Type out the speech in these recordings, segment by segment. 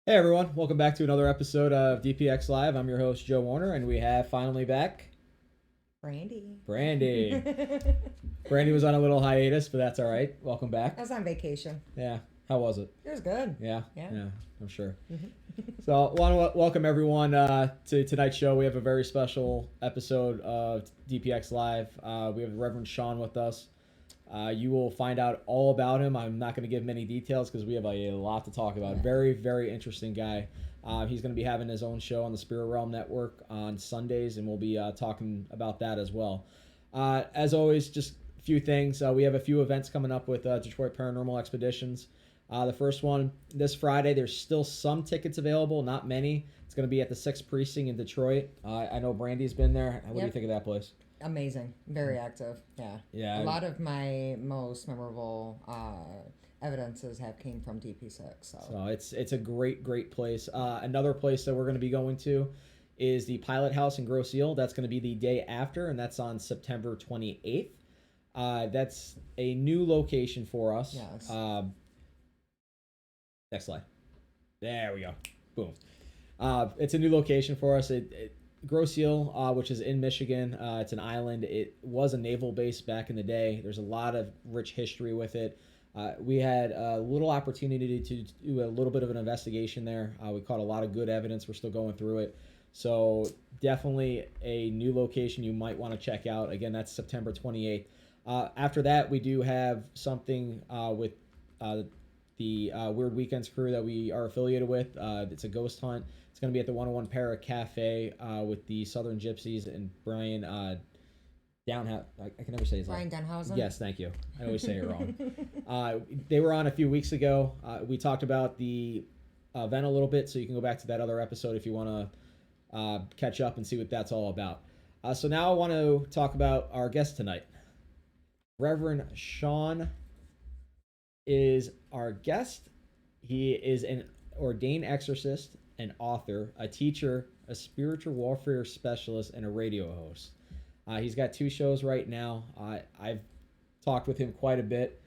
Hey everyone, welcome back to another episode of DPX Live. I'm your host Joe Warner, and we have finally back Brandy. Brandy. I Brandy was on a little hiatus, but that's all right. Welcome back. was on vacation. Yeah, how was it? It was good. Yeah, Yeah. yeah, I'm sure. So, I want to welcome everyone to tonight's show. We have a very special episode of DPX Live. We have Reverend Shawn with us. You will find out all about him. I'm not going to give many details because we have a lot to talk about. Very, very interesting guy. He's going to be having his own show on the Spirit Realm Network on Sundays, and we'll be talking about that as well. As always, just a few things. We have a few events coming up with Detroit Paranormal Expeditions. The first one this Friday. There's still some tickets available, not many. It's going to be at the 6th Precinct in Detroit. I know Brandy's been there. What do you think of that place? Amazing. Very active. Yeah. Yeah. A lot of my most memorable evidences have came from DP6. So it's a great place. Another place that we're going to be going to is the Pilot House in Grosse Ile. That's going to be the day after, and that's on September 28th. That's a new location for us. Yes. Next slide. There we go. Boom. It's a new location for us. Grosse Ile, which is in Michigan. It's an island. It was a naval base back in the day. There's a lot of rich history with it. We had a little opportunity to do a little bit of an investigation there. We caught a lot of good evidence. We're still going through it. So definitely a new location you might want to check out. Again, that's September 28th. After that, we do have something with the Weird Weekends crew that we are affiliated with. It's a ghost hunt. It's going to be at the 101 Para Cafe with the Southern Gypsies and Brian Downhouse. I can never say his name. Brian Denhausen? Yes, thank you. I always say it wrong. They were on a few weeks ago. We talked about the event a little bit, so you can go back to that other episode if you want to catch up and see what that's all about. So now I want to talk about our guest tonight. Reverend Shawn is our guest. He is an ordained exorcist, an author, a teacher, a spiritual warfare specialist, and a radio host. He's got 2 shows right now. I've talked with him quite a bit.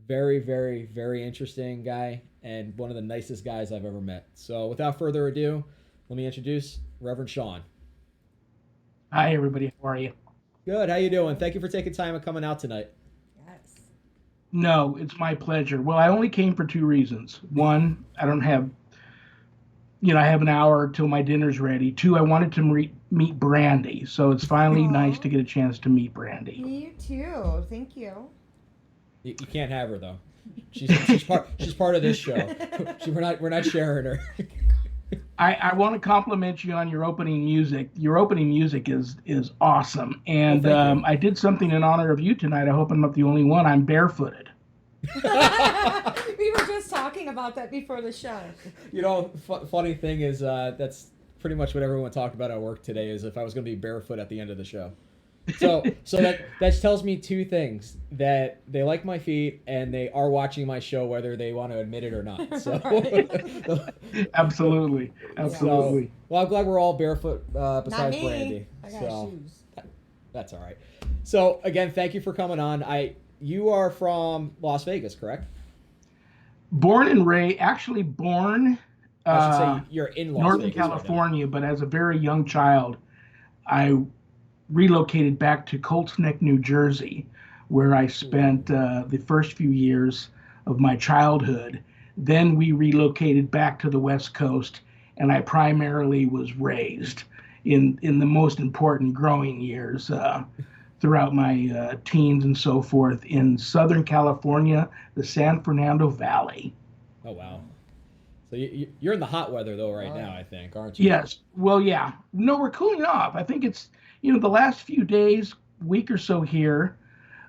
Very, very, very interesting guy, and one of the nicest guys I've ever met. So without further ado, let me introduce Reverend Shawn. Hi, everybody. How are you? Good. How you doing? Thank you for taking time and coming out tonight. Yes. No, it's my pleasure. Well, I only came for 2 reasons. One, I don't have, I have an hour till my dinner's ready. 2, I wanted to meet Brandy. So it's finally nice to get a chance to meet Brandy. You too. Thank you. You can't have her though. She's part of this show. We're not sharing her. I want to compliment you on your opening music. Your opening music is awesome. And I did something in honor of you tonight. I hope I'm not the only one. I'm barefooted. We were just talking about that before the show. Funny thing is that's pretty much what everyone talked about at work today is if I was going to be barefoot at the end of the show. So that tells me 2 things: that they like my feet and they are watching my show whether they want to admit it or not. So Absolutely. So, well, I'm glad we're all barefoot besides Not me. Brandy. I got shoes. That's all right. So again, thank you for coming on. You are from Las Vegas, correct? Born and raised, actually born I should say you're in Las Northern Vegas California, but as a very young child, I relocated back to Colts Neck, New Jersey, where I spent the first few years of my childhood. Then we relocated back to the West Coast, and I primarily was raised in the most important growing years throughout my teens and so forth in Southern California, the San Fernando Valley. Oh, wow. So you're in the hot weather, though, right now, I think, aren't you? Yes. Well, yeah. No, we're cooling off. I think it's, the last few days, week or so here,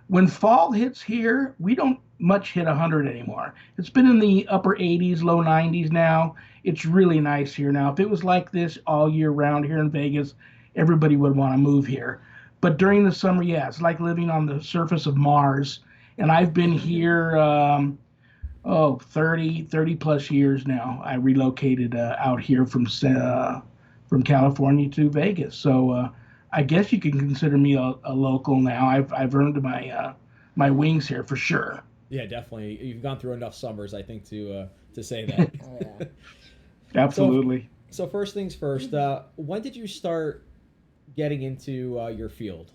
when fall hits here, we don't much hit 100 anymore. It's been in the upper 80s, low 90s now. It's really nice here now. If it was like this all year round here in Vegas, everybody would want to move here. But during the summer, yeah, it's like living on the surface of Mars. And I've been here, 30 plus years now. I relocated out here from California to Vegas. So I guess you can consider me a local now. I've earned my wings here for sure. Yeah, definitely. You've gone through enough summers, I think, to say that. Oh, yeah. So, Absolutely. so first things first. When did you start getting into your field?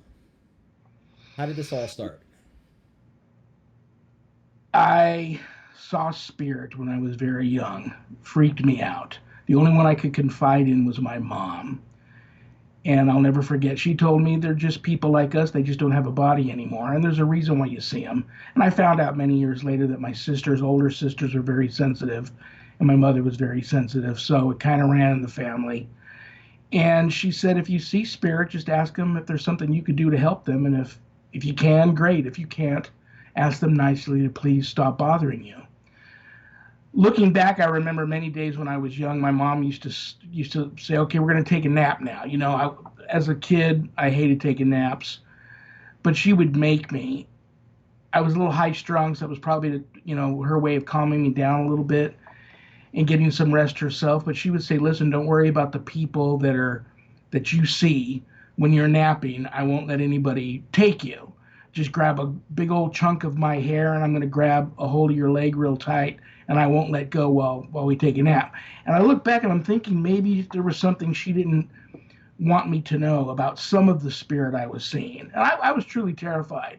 How did this all start? I saw spirit when I was very young. Freaked me out. The only one I could confide in was my mom. And I'll never forget, she told me they're just people like us. They just don't have a body anymore. And there's a reason why you see them. And I found out many years later that my sisters, older sisters, were very sensitive. And my mother was very sensitive. So it kind of ran in the family. And she said, if you see spirit, just ask them if there's something you could do to help them. And if you can, great. If you can't, ask them nicely to please stop bothering you. Looking back, I remember many days when I was young. My mom used to say, "Okay, we're going to take a nap now." As a kid, I hated taking naps, but she would make me. I was a little high strung, so it was probably her way of calming me down a little bit and getting some rest herself. But she would say, "Listen, don't worry about the people that you see when you're napping. I won't let anybody take you. Just grab a big old chunk of my hair, and I'm going to grab a hold of your leg real tight, and I won't let go while we take a nap." And I look back and I'm thinking maybe there was something she didn't want me to know about some of the spirit I was seeing. And I was truly terrified.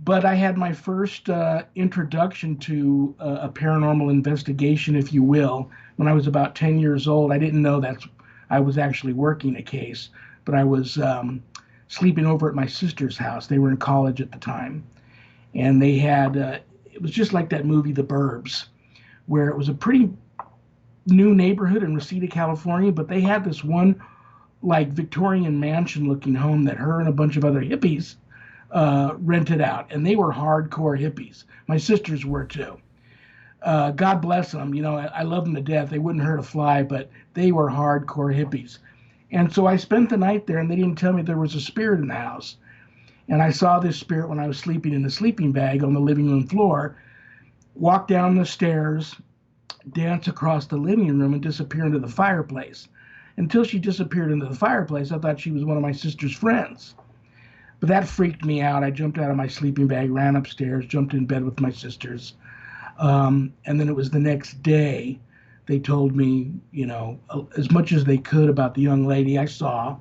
But I had my first introduction to a paranormal investigation, if you will, when I was about 10 years old. I didn't know that I was actually working a case, but I was sleeping over at my sister's house. They were in college at the time. And they had, it was just like that movie, The Burbs, where it was a pretty new neighborhood in Reseda, California, but they had this one like Victorian mansion looking home that her and a bunch of other hippies rented out, and they were hardcore hippies. My sisters were too. God bless them. I love them to death. They wouldn't hurt a fly, but they were hardcore hippies. And so I spent the night there, and they didn't tell me there was a spirit in the house. And I saw this spirit when I was sleeping in the sleeping bag on the living room floor, walk down the stairs, dance across the living room, and disappear into the fireplace. Until she disappeared into the fireplace, I thought she was one of my sister's friends. But that freaked me out. I jumped out of my sleeping bag, ran upstairs, jumped in bed with my sisters. And then it was the next day, they told me, as much as they could about the young lady I saw.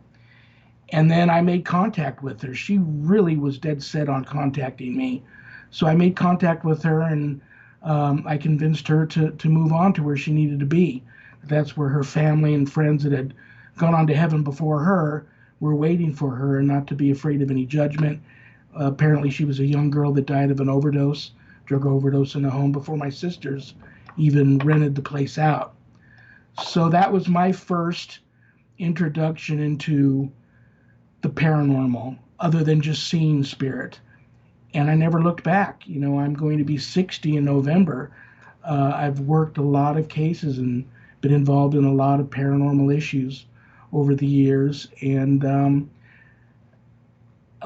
And then I made contact with her. She really was dead set on contacting me. So I made contact with her, and I convinced her to move on to where she needed to be. That's where her family and friends that had gone on to heaven before her were waiting for her, and not to be afraid of any judgment. Apparently, she was a young girl that died of an overdose, drug overdose in a home before my sisters even rented the place out. So that was my first introduction into the paranormal, other than just seeing spirit. And I never looked back. I'm going to be 60 in November. I've worked a lot of cases and been involved in a lot of paranormal issues over the years. And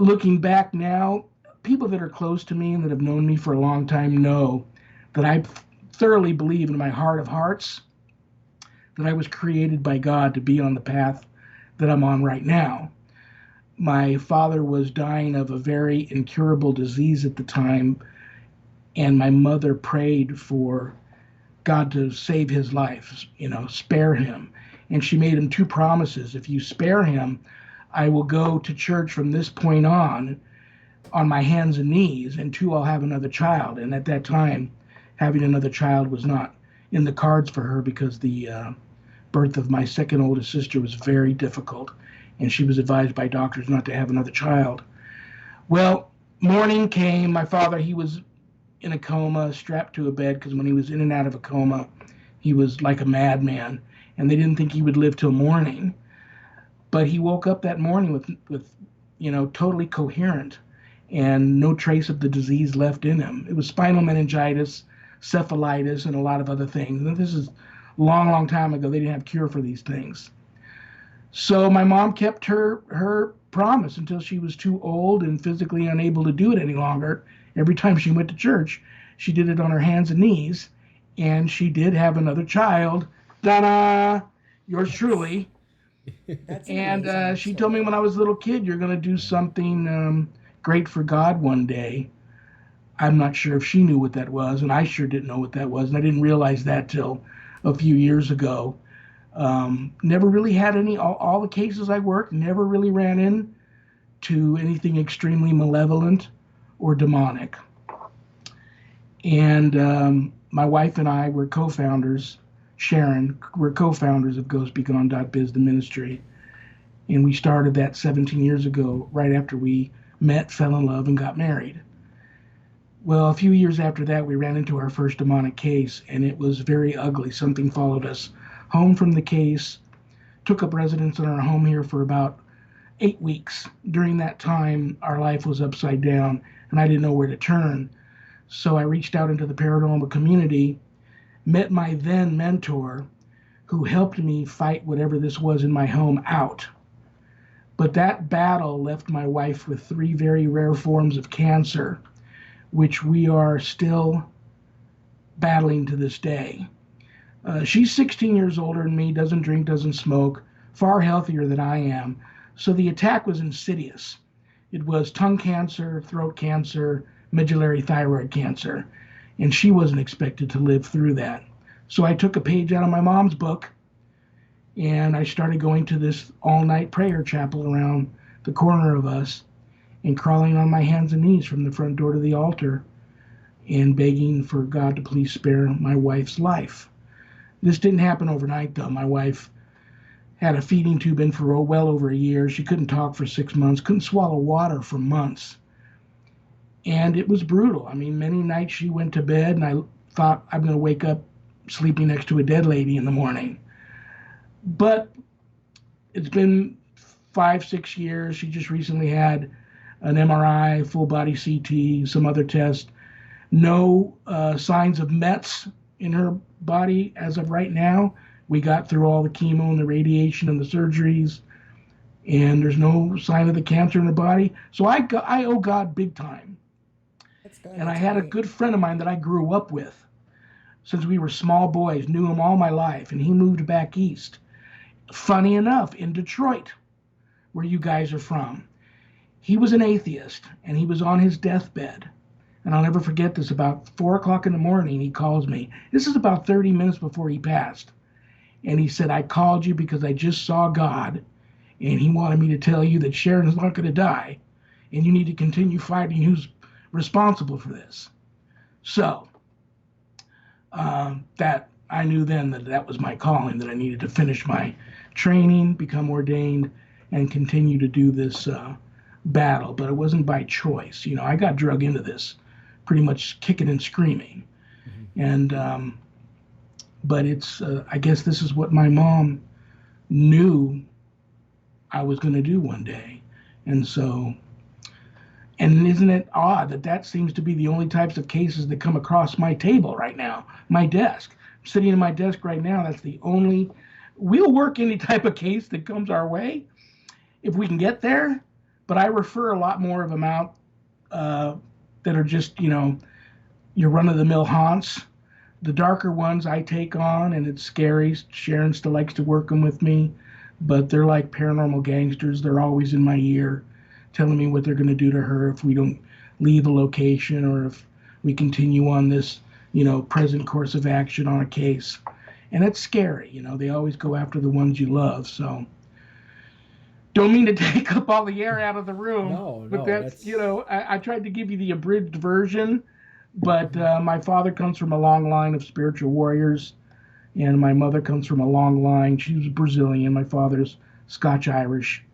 looking back now, people that are close to me and that have known me for a long time know that I thoroughly believe in my heart of hearts that I was created by God to be on the path that I'm on right now. My father was dying of a very incurable disease at the time, and my mother prayed for God to save his life, spare him. And she made him two promises. If you spare him, I will go to church from this point on my hands and knees, and two, I'll have another child. And at that time, having another child was not in the cards for her because the birth of my second oldest sister was very difficult, and she was advised by doctors not to have another child. Well, morning came. My father, he was in a coma, strapped to a bed, because when he was in and out of a coma, he was like a madman, and they didn't think he would live till morning. But he woke up that morning with totally coherent and no trace of the disease left in him. It was spinal meningitis, cephalitis, and a lot of other things. And this is a long, long time ago. They didn't have cure for these things. So my mom kept her promise until she was too old and physically unable to do it any longer. Every time she went to church, she did it on her hands and knees, and she did have another child. Ta-da! Yours truly. That's an And amazing she told me when I was a little kid, you're going to do something great for God one day. I'm not sure if she knew what that was, and I sure didn't know what that was, and I didn't realize that till a few years ago. Never really had all the cases I worked, never really ran into anything extremely malevolent or demonic. And my wife and I were co-founders. Sharon, we're co-founders of GhostBeGone.biz, the ministry, and we started that 17 years ago, right after we met, fell in love, and got married. Well, a few years after that, we ran into our first demonic case, and it was very ugly. Something followed us home from the case, took up residence in our home here for about 8 weeks. During that time, our life was upside down, and I didn't know where to turn. So I reached out into the paranormal community, met my then mentor, who helped me fight whatever this was in my home out. But that battle left my wife with 3 very rare forms of cancer, which we are still battling to this day. She's 16 years older than me, doesn't drink, doesn't smoke, far healthier than I am. So the attack was insidious. It was tongue cancer, throat cancer, medullary thyroid cancer, and she wasn't expected to live through that. So I took a page out of my mom's book, and I started going to this all-night prayer chapel around the corner of us and crawling on my hands and knees from the front door to the altar and begging for God to please spare my wife's life. This didn't happen overnight, though. My wife had a feeding tube in for well over a year. She couldn't talk for 6 months, couldn't swallow water for months. And it was brutal. I mean, many nights she went to bed and I thought, I'm going to wake up sleeping next to a dead lady in the morning. But it's been 5-6 years. She just recently had an MRI, full body CT, some other tests. No signs of Mets in her body as of right now. We got through all the chemo and the radiation and the surgeries, and there's no sign of the cancer in her body. So I owe God big time. That's good. And I That's had a great. good friend of mine that I grew up with since we were small boys, knew him all my life, and he moved back east. Funny enough, in Detroit, where you guys are from. He was an atheist, and he was on his deathbed. And I'll never forget this. About 4 o'clock in the morning, he calls me. This is about 30 minutes before he passed. And he said, I called you because I just saw God, and he wanted me to tell you that Sharon is not going to die, and you need to continue fighting who's responsible for this. So, that I knew then that was my calling, that I needed to finish my training, become ordained, and continue to do this battle. But it wasn't by choice. You know, I got drug into this pretty much kicking and screaming. Mm-hmm. And but it's I guess this is what my mom knew I was going to do one day. And so, and isn't it odd that seems to be the only types of cases that come across my table right now, my desk. I'm sitting at my desk right now. That's the only, we'll work any type of case that comes our way if we can get there. But I refer a lot more of them out that are just, you know, your run-of-the-mill haunts. The darker ones I take on, and it's scary. Sharon still likes to work them with me, but they're like paranormal gangsters. They're always in my ear, telling me what they're going to do to her if we don't leave a location or if we continue on this, you know, present course of action on a case. And it's scary, you know. They always go after the ones you love. So don't mean to take up all the air out of the room. No, but that's you know, I tried to give you the abridged version. But my father comes from a long line of spiritual warriors, and my mother comes from a long line. She was Brazilian. My father's Scotch-Irish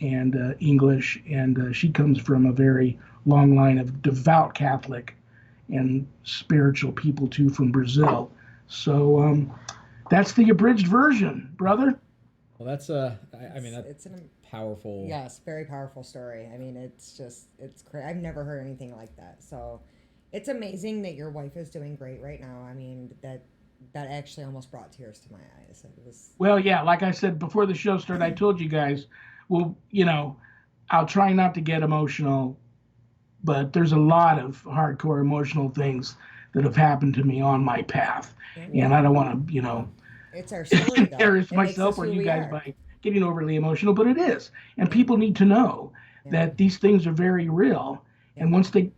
and English, and she comes from a very long line of devout Catholic and spiritual people, too, from Brazil. So that's the abridged version, brother. Well, that's it's a powerful. Yes, very powerful story. I mean, it's crazy. I've never heard anything like that. So it's amazing that your wife is doing great right now. I mean, that actually almost brought tears to my eyes. It was. Well, yeah, like I said before the show started, I told you guys, well, you know, I'll try not to get emotional, but there's a lot of hardcore emotional things that have happened to me on my path. Yeah. And I don't want to, you know, it's our story, embarrass myself or you guys by getting overly emotional, but it is. And people need to know that these things are very real. And once they,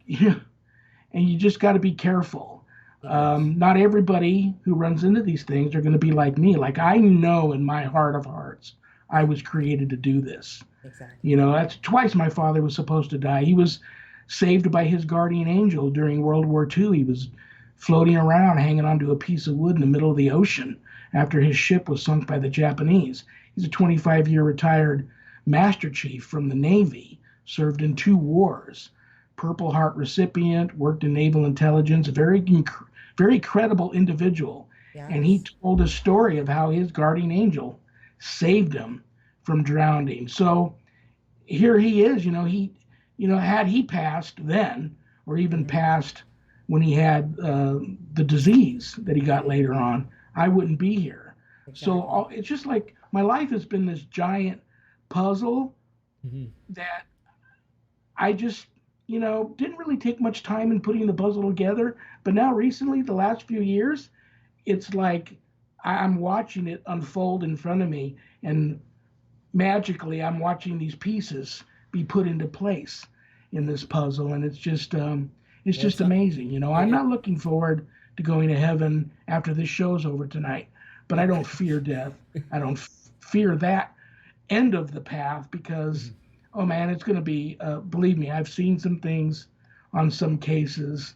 and you just got to be careful. Yes. Not everybody who runs into these things are going to be like me. Like I know in my heart of hearts, I was created to do this. Exactly. You know, that's twice my father was supposed to die. He was saved by his guardian angel during World War II. He was floating around hanging onto a piece of wood in the middle of the ocean after his ship was sunk by the Japanese. He's a 25-year retired Master Chief from the Navy, served in 2 wars. Purple Heart recipient, worked in naval intelligence, a very credible individual. And he Yes. told a story of how his guardian angel saved him from drowning. So here he is, had he passed then, or even Hmm. passed when he had the disease that he got later on, I wouldn't be here. So Exactly. it's just like my life has been this giant puzzle Hmm. that I just, didn't really take much time in putting the puzzle together. But now, recently, the last few years, it's like I'm watching it unfold in front of me, and magically I'm watching these pieces be put into place in this puzzle, and it's Well, just it's not. amazing. I'm It, not looking forward to going to heaven after this show's over tonight, but I don't fear death. I don't fear that end of the path because, Mhm. oh man, it's going to be. Believe me, I've seen some things on some cases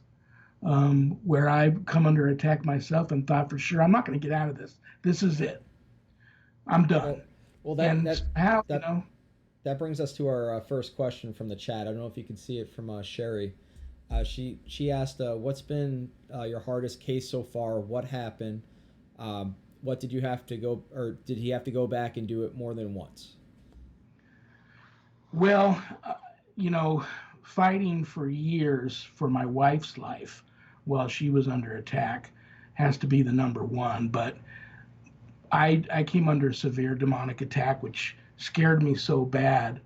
where I've come under attack myself and thought for sure I'm not going to get out of this. This is it. I'm done. Well, well, that And that how, that that brings us to our first question from the chat. I don't know if you can see it from Sherry. She asked, "What's been your hardest case so far? What happened? What did you have to go, or did he have to go back and do it more than once?" well, you know, fighting for years for my wife's life while she was under attack has to be the number one. But I came under a severe demonic attack, which scared me so bad.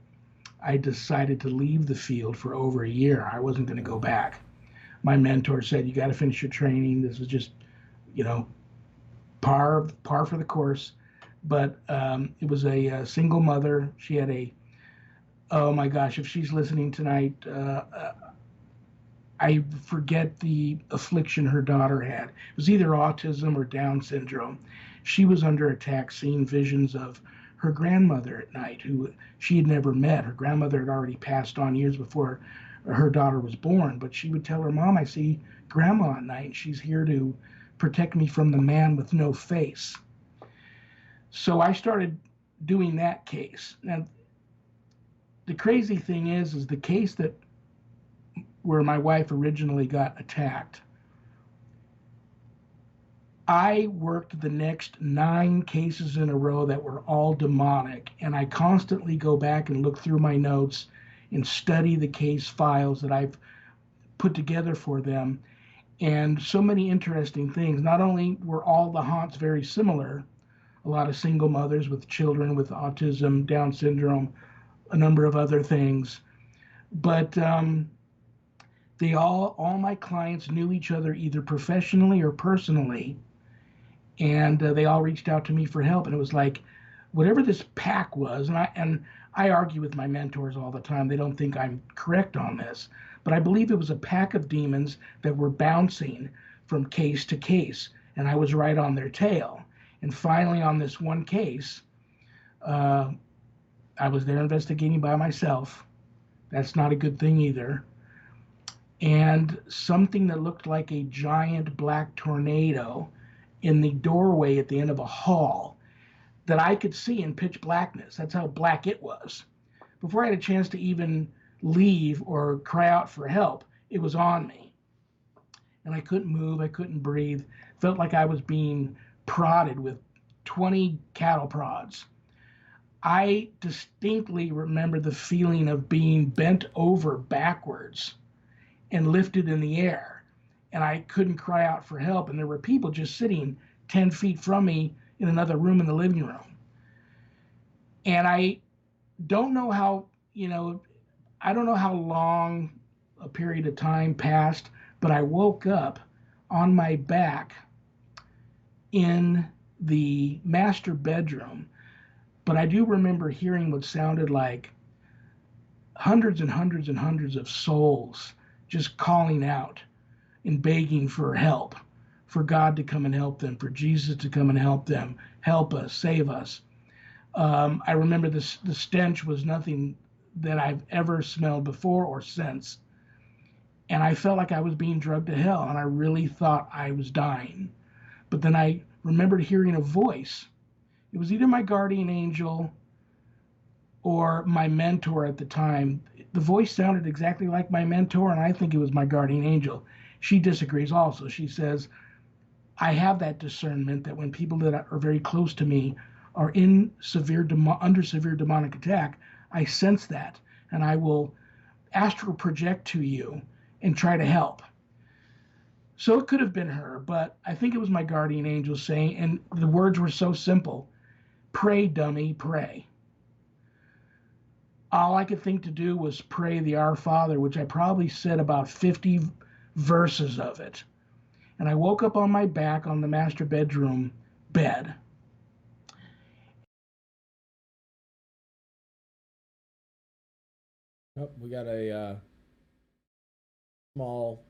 I decided to leave the field for over a year. I wasn't going to go Wow. back. My mentor said, "You got to finish your training. This was just, you know, par for the course." But it was a single mother. She had a, oh my gosh, if she's listening tonight, I forget the affliction her daughter had. It was either autism or Down syndrome. She was under attack, seeing visions of her grandmother at night, who she had never met. Her grandmother had already passed on years before her daughter was born, but she would tell her mom, "I see grandma at night. She's here to protect me from the man with no face." So I started doing that case. Now, the crazy thing is the case that where my wife originally got attacked, I worked the next 9 cases in a row that were all demonic, and I constantly go back and look through my notes and study the case files that I've put together for them. And so many interesting things. Not only were all the haunts very similar, a lot of single mothers with children with autism, Down syndrome, a number of other things, but all my clients knew each other either professionally or personally, and they all reached out to me for help. And it was like whatever this pack was, and I argue with my mentors all the time. They don't think I'm correct on this, but I believe it was a pack of demons that were bouncing from case to case, and I was right on their tail. And finally, on this one case, uh, I was there investigating by myself. That's not a good thing either. And something that looked like a giant black tornado in the doorway at the end of a hall that I could see in pitch blackness. That's how black it was. Before I had a chance to even leave or cry out for help, it was on me. And I couldn't move, I couldn't breathe. Felt like I was being prodded with 20 cattle prods. I distinctly remember the feeling of being bent over backwards and lifted in the air. And I couldn't cry out for help. And there were people just sitting 10 feet from me in another room in the living room. And don't know how, I don't know how long a period of time passed, but I woke up on my back in the master bedroom. But I do remember hearing what sounded like hundreds and hundreds and hundreds of souls just calling out and begging for help. for God to come and help them, for Jesus to come and help us, save us. I remember the stench was nothing that I've ever smelled before or since. And I felt like I was being drugged to hell, and I really thought I was dying. But then I remembered hearing a voice. It was either my guardian angel or my mentor at the time. The voice sounded exactly like my mentor, and I think it was my guardian angel. She disagrees also. She says, I have that discernment that when people that are very close to me are in under severe demonic attack, I sense that, and I will astral project to you and try to help. So it could have been her, but I think it was my guardian angel saying, and the words were so simple: pray, dummy, pray. All I could think to do was pray the Our Father, which I probably said about 50 verses of it. And I woke up on my back on the master bedroom bed. Oh, we got a small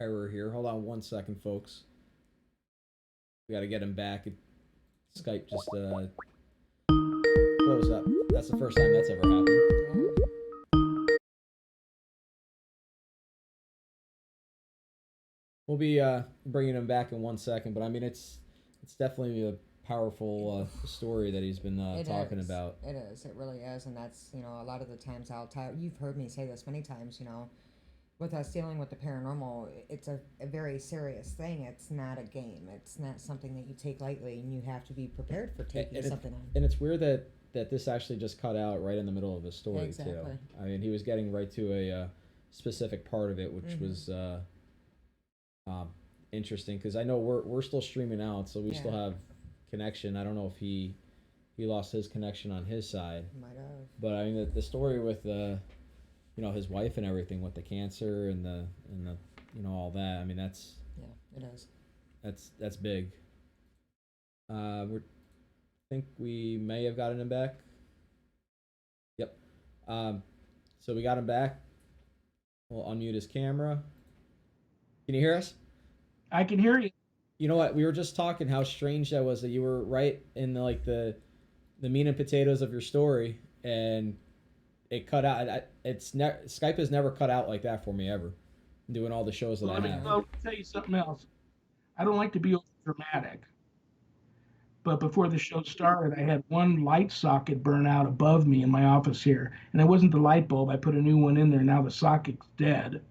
error here. Hold on one second, folks. We got to get him back. Skype just closed up. That's the first time that's ever happened. We'll be bringing him back in one second, but I mean it's definitely a powerful story that he's been talking about. It is. It really is, and that's a lot of the times you've heard me say this many times. With us dealing with the paranormal, it's a very serious thing. It's not a game. It's not something that you take lightly, and you have to be prepared for taking something on. And it's weird that this actually just cut out right in the middle of his story exactly. too. I mean, he was getting right to a specific part of it, which was interesting because I know we're still streaming out, so we still have connection. I don't know if he lost his connection on his side. Might have. But I mean, the story with his wife and everything with the cancer and the all that. I mean, that's it is. That's big. We think we may have gotten him back. Yep. So we got him back. We'll unmute his camera. Can you hear us? I can hear you. You know what? We were just talking how strange that was that you were right in the meat and potatoes of your story, and it cut out. Skype has never cut out like that for me ever. Doing all the shows that I have. Let me tell you something else. I don't like to be over dramatic, but before the show started, I had one light socket burn out above me in my office here, and it wasn't the light bulb. I put a new one in there. Now the socket's dead.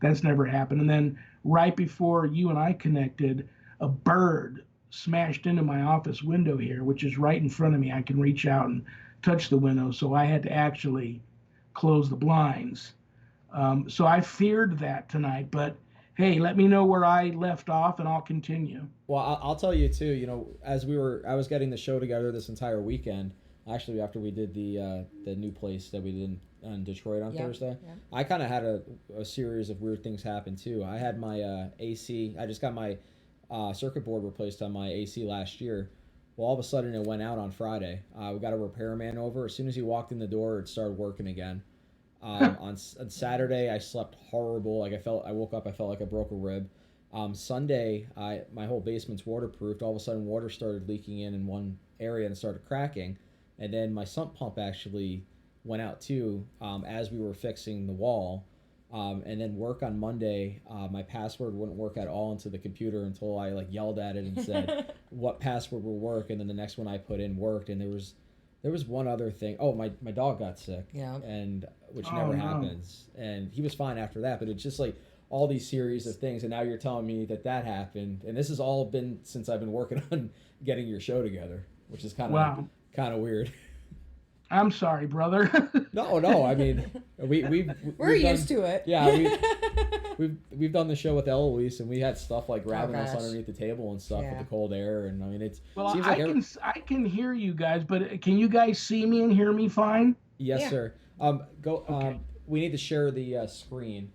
That's never happened. And then right before you and I connected, a bird smashed into my office window here, which is right in front of me. I can reach out and touch the window, so I had to actually close the blinds. So I feared that tonight, but hey, let me know where I left off and I'll continue. Well, I'll tell you too, as I was getting the show together this entire weekend, actually after we did the new place that we did in Detroit on Thursday, I kind of had a series of weird things happen too. I had my AC, I just got my circuit board replaced on my AC last year. Well, all of a sudden it went out on Friday. We got a repairman over. As soon as he walked in the door, it started working again. On Saturday, I slept horrible. I woke up, I felt like I broke a rib. Sunday, my whole basement's waterproofed. All of a sudden, water started leaking in one area and started cracking. And then my sump pump actually went out too as we were fixing the wall. And then work on Monday, my password wouldn't work at all into the computer until I yelled at it and said what password will work. And then the next one I put in worked. And there was one other thing. Oh, my dog got sick. Yeah. And which never happens. And he was fine after that. But it's just all these series of things. And now you're telling me that happened. And this has all been since I've been working on getting your show together, which is kind of weird. I'm sorry, brother. No. I mean, we're used to it. Yeah, we've done the show with Eloise, and we had stuff grabbing us underneath the table and stuff with the cold air, and I mean I can hear you guys, but can you guys see me and hear me fine? Yes, sir. Okay. We need to share the screen.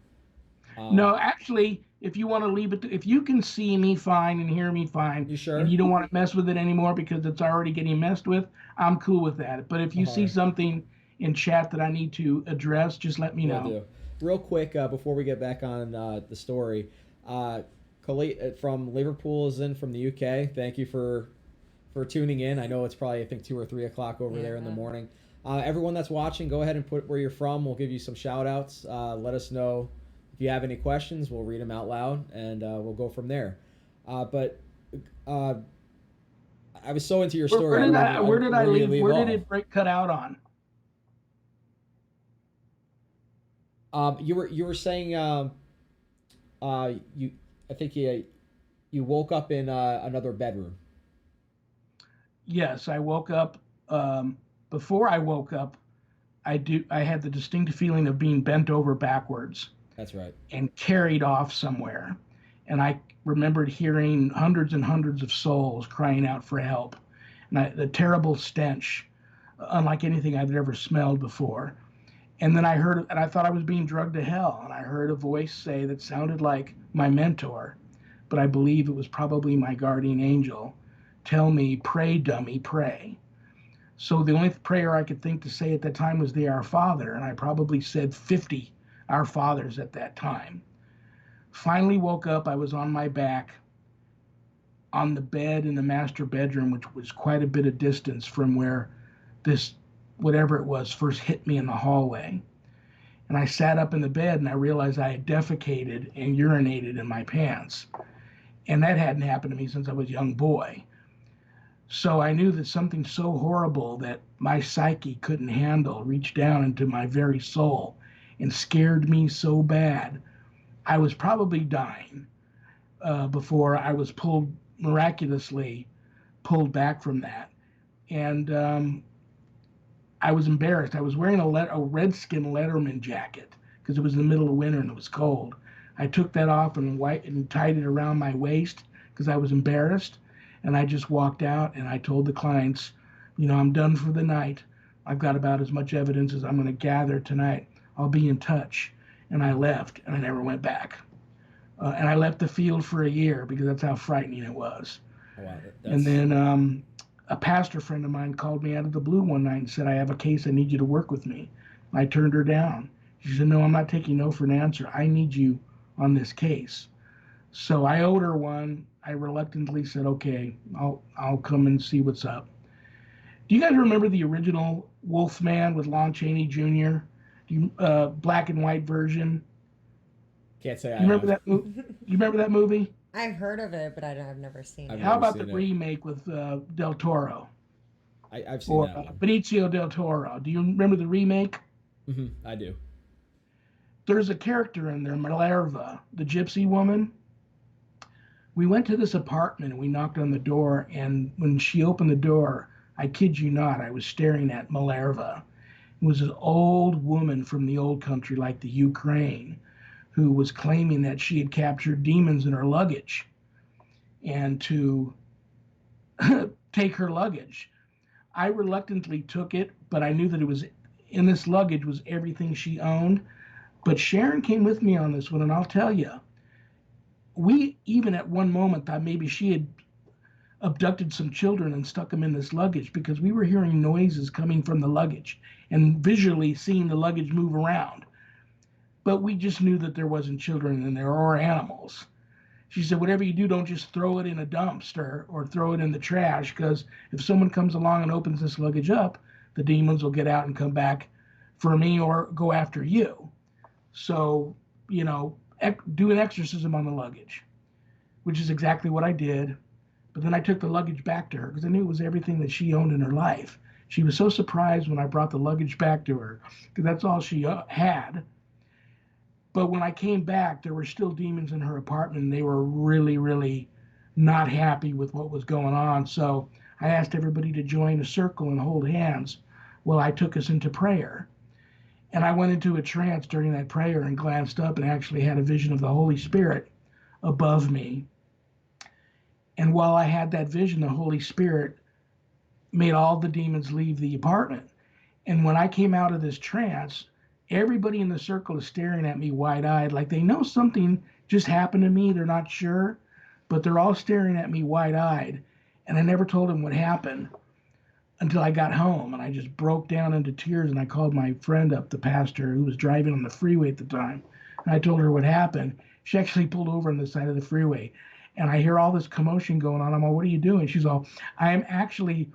No, actually, if you want to leave it, if you can see me fine and hear me fine, you sure? And you don't want to mess with it anymore because it's already getting messed with, I'm cool with that. But if you see something in chat that I need to address, just let me know. Real quick, before we get back on the story, from Liverpool is in from the UK. Thank you for tuning in. I know it's probably, I think, 2 or 3 o'clock over there in the morning. Everyone that's watching, go ahead and put where you're from. We'll give you some shout outs. Let us know if you have any questions. We'll read them out loud, and we'll go from there. But I was so into your story. Where did I leave? Where off. did it break cut out on? You were saying you I think you woke up in another bedroom. Yes, I woke up. Before I woke up, I had the distinct feeling of being bent over backwards. That's right. And carried off somewhere. And I remembered hearing hundreds and hundreds of souls crying out for help. And the terrible stench, unlike anything I'd ever smelled before. And then I thought I was being drugged to hell. And I heard a voice say that sounded like my mentor, but I believe it was probably my guardian angel, tell me, pray, dummy, pray. So the only prayer I could think to say at that time was the Our Father, and I probably said 50 Our Fathers at that time. Finally woke up, I was on my back on the bed in the master bedroom, which was quite a bit of distance from where this, whatever it was, first hit me in the hallway. And I sat up in the bed and I realized I had defecated and urinated in my pants. And that hadn't happened to me since I was a young boy. So I knew that something so horrible that my psyche couldn't handle reached down into my very soul and scared me so bad. I was probably dying before I was miraculously pulled back from that. And I was embarrassed. I was wearing a Redskin Letterman jacket because it was in the middle of winter and it was cold. I took that off and tied it around my waist because I was embarrassed. And I just walked out and I told the clients, I'm done for the night. I've got about as much evidence as I'm going to gather tonight. I'll be in touch. And I left and I never went back. And I left the field for a year because that's how frightening it was. Wow, and then a pastor friend of mine called me out of the blue one night and said, I have a case. I need you to work with me. I turned her down. She said, no, I'm not taking no for an answer. I need you on this case. So I owed her one. I reluctantly said, okay, I'll come and see what's up. Do you guys remember the original Wolfman with Lon Chaney Jr.? Black and white version? Can't say I remember that. You remember that movie? I've heard of it, but I've never seen it. How about the remake with Del Toro? I've seen that one. Benicio del Toro. Do you remember the remake? Mm-hmm, I do. There's a character in there, Minerva, the gypsy woman. We went to this apartment and we knocked on the door, and when she opened the door, I kid you not, I was staring at Minerva. It was an old woman from the old country, like the Ukraine, who was claiming that she had captured demons in her luggage and to take her luggage. I reluctantly took it, but I knew that it was in this luggage was everything she owned. But Sharon came with me on this one, and I'll tell you, we even at one moment thought maybe she had abducted some children and stuck them in this luggage because we were hearing noises coming from the luggage and visually seeing the luggage move around. But we just knew that there wasn't children in there or animals. She said, whatever you do, don't just throw it in a dumpster or throw it in the trash, because if someone comes along and opens this luggage up, the demons will get out and come back for me or go after you. So, do an exorcism on the luggage, which is exactly what I did. But then I took the luggage back to her because I knew it was everything that she owned in her life. She was so surprised when I brought the luggage back to her because that's all she had. But when I came back, there were still demons in her apartment, and they were really, really not happy with what was going on. So I asked everybody to join a circle and hold hands while I took us into prayer. And I went into a trance during that prayer and glanced up and actually had a vision of the Holy Spirit above me. And while I had that vision, the Holy Spirit made all the demons leave the apartment. And when I came out of this trance, everybody in the circle is staring at me wide-eyed, like they know something just happened to me. They're not sure, but they're all staring at me wide-eyed. And I never told them what happened until I got home, and I just broke down into tears, and I called my friend up, the pastor, who was driving on the freeway at the time. And I told her what happened. She actually pulled over on the side of the freeway. And I hear all this commotion going on. I'm all, what are you doing? She's all, I am actually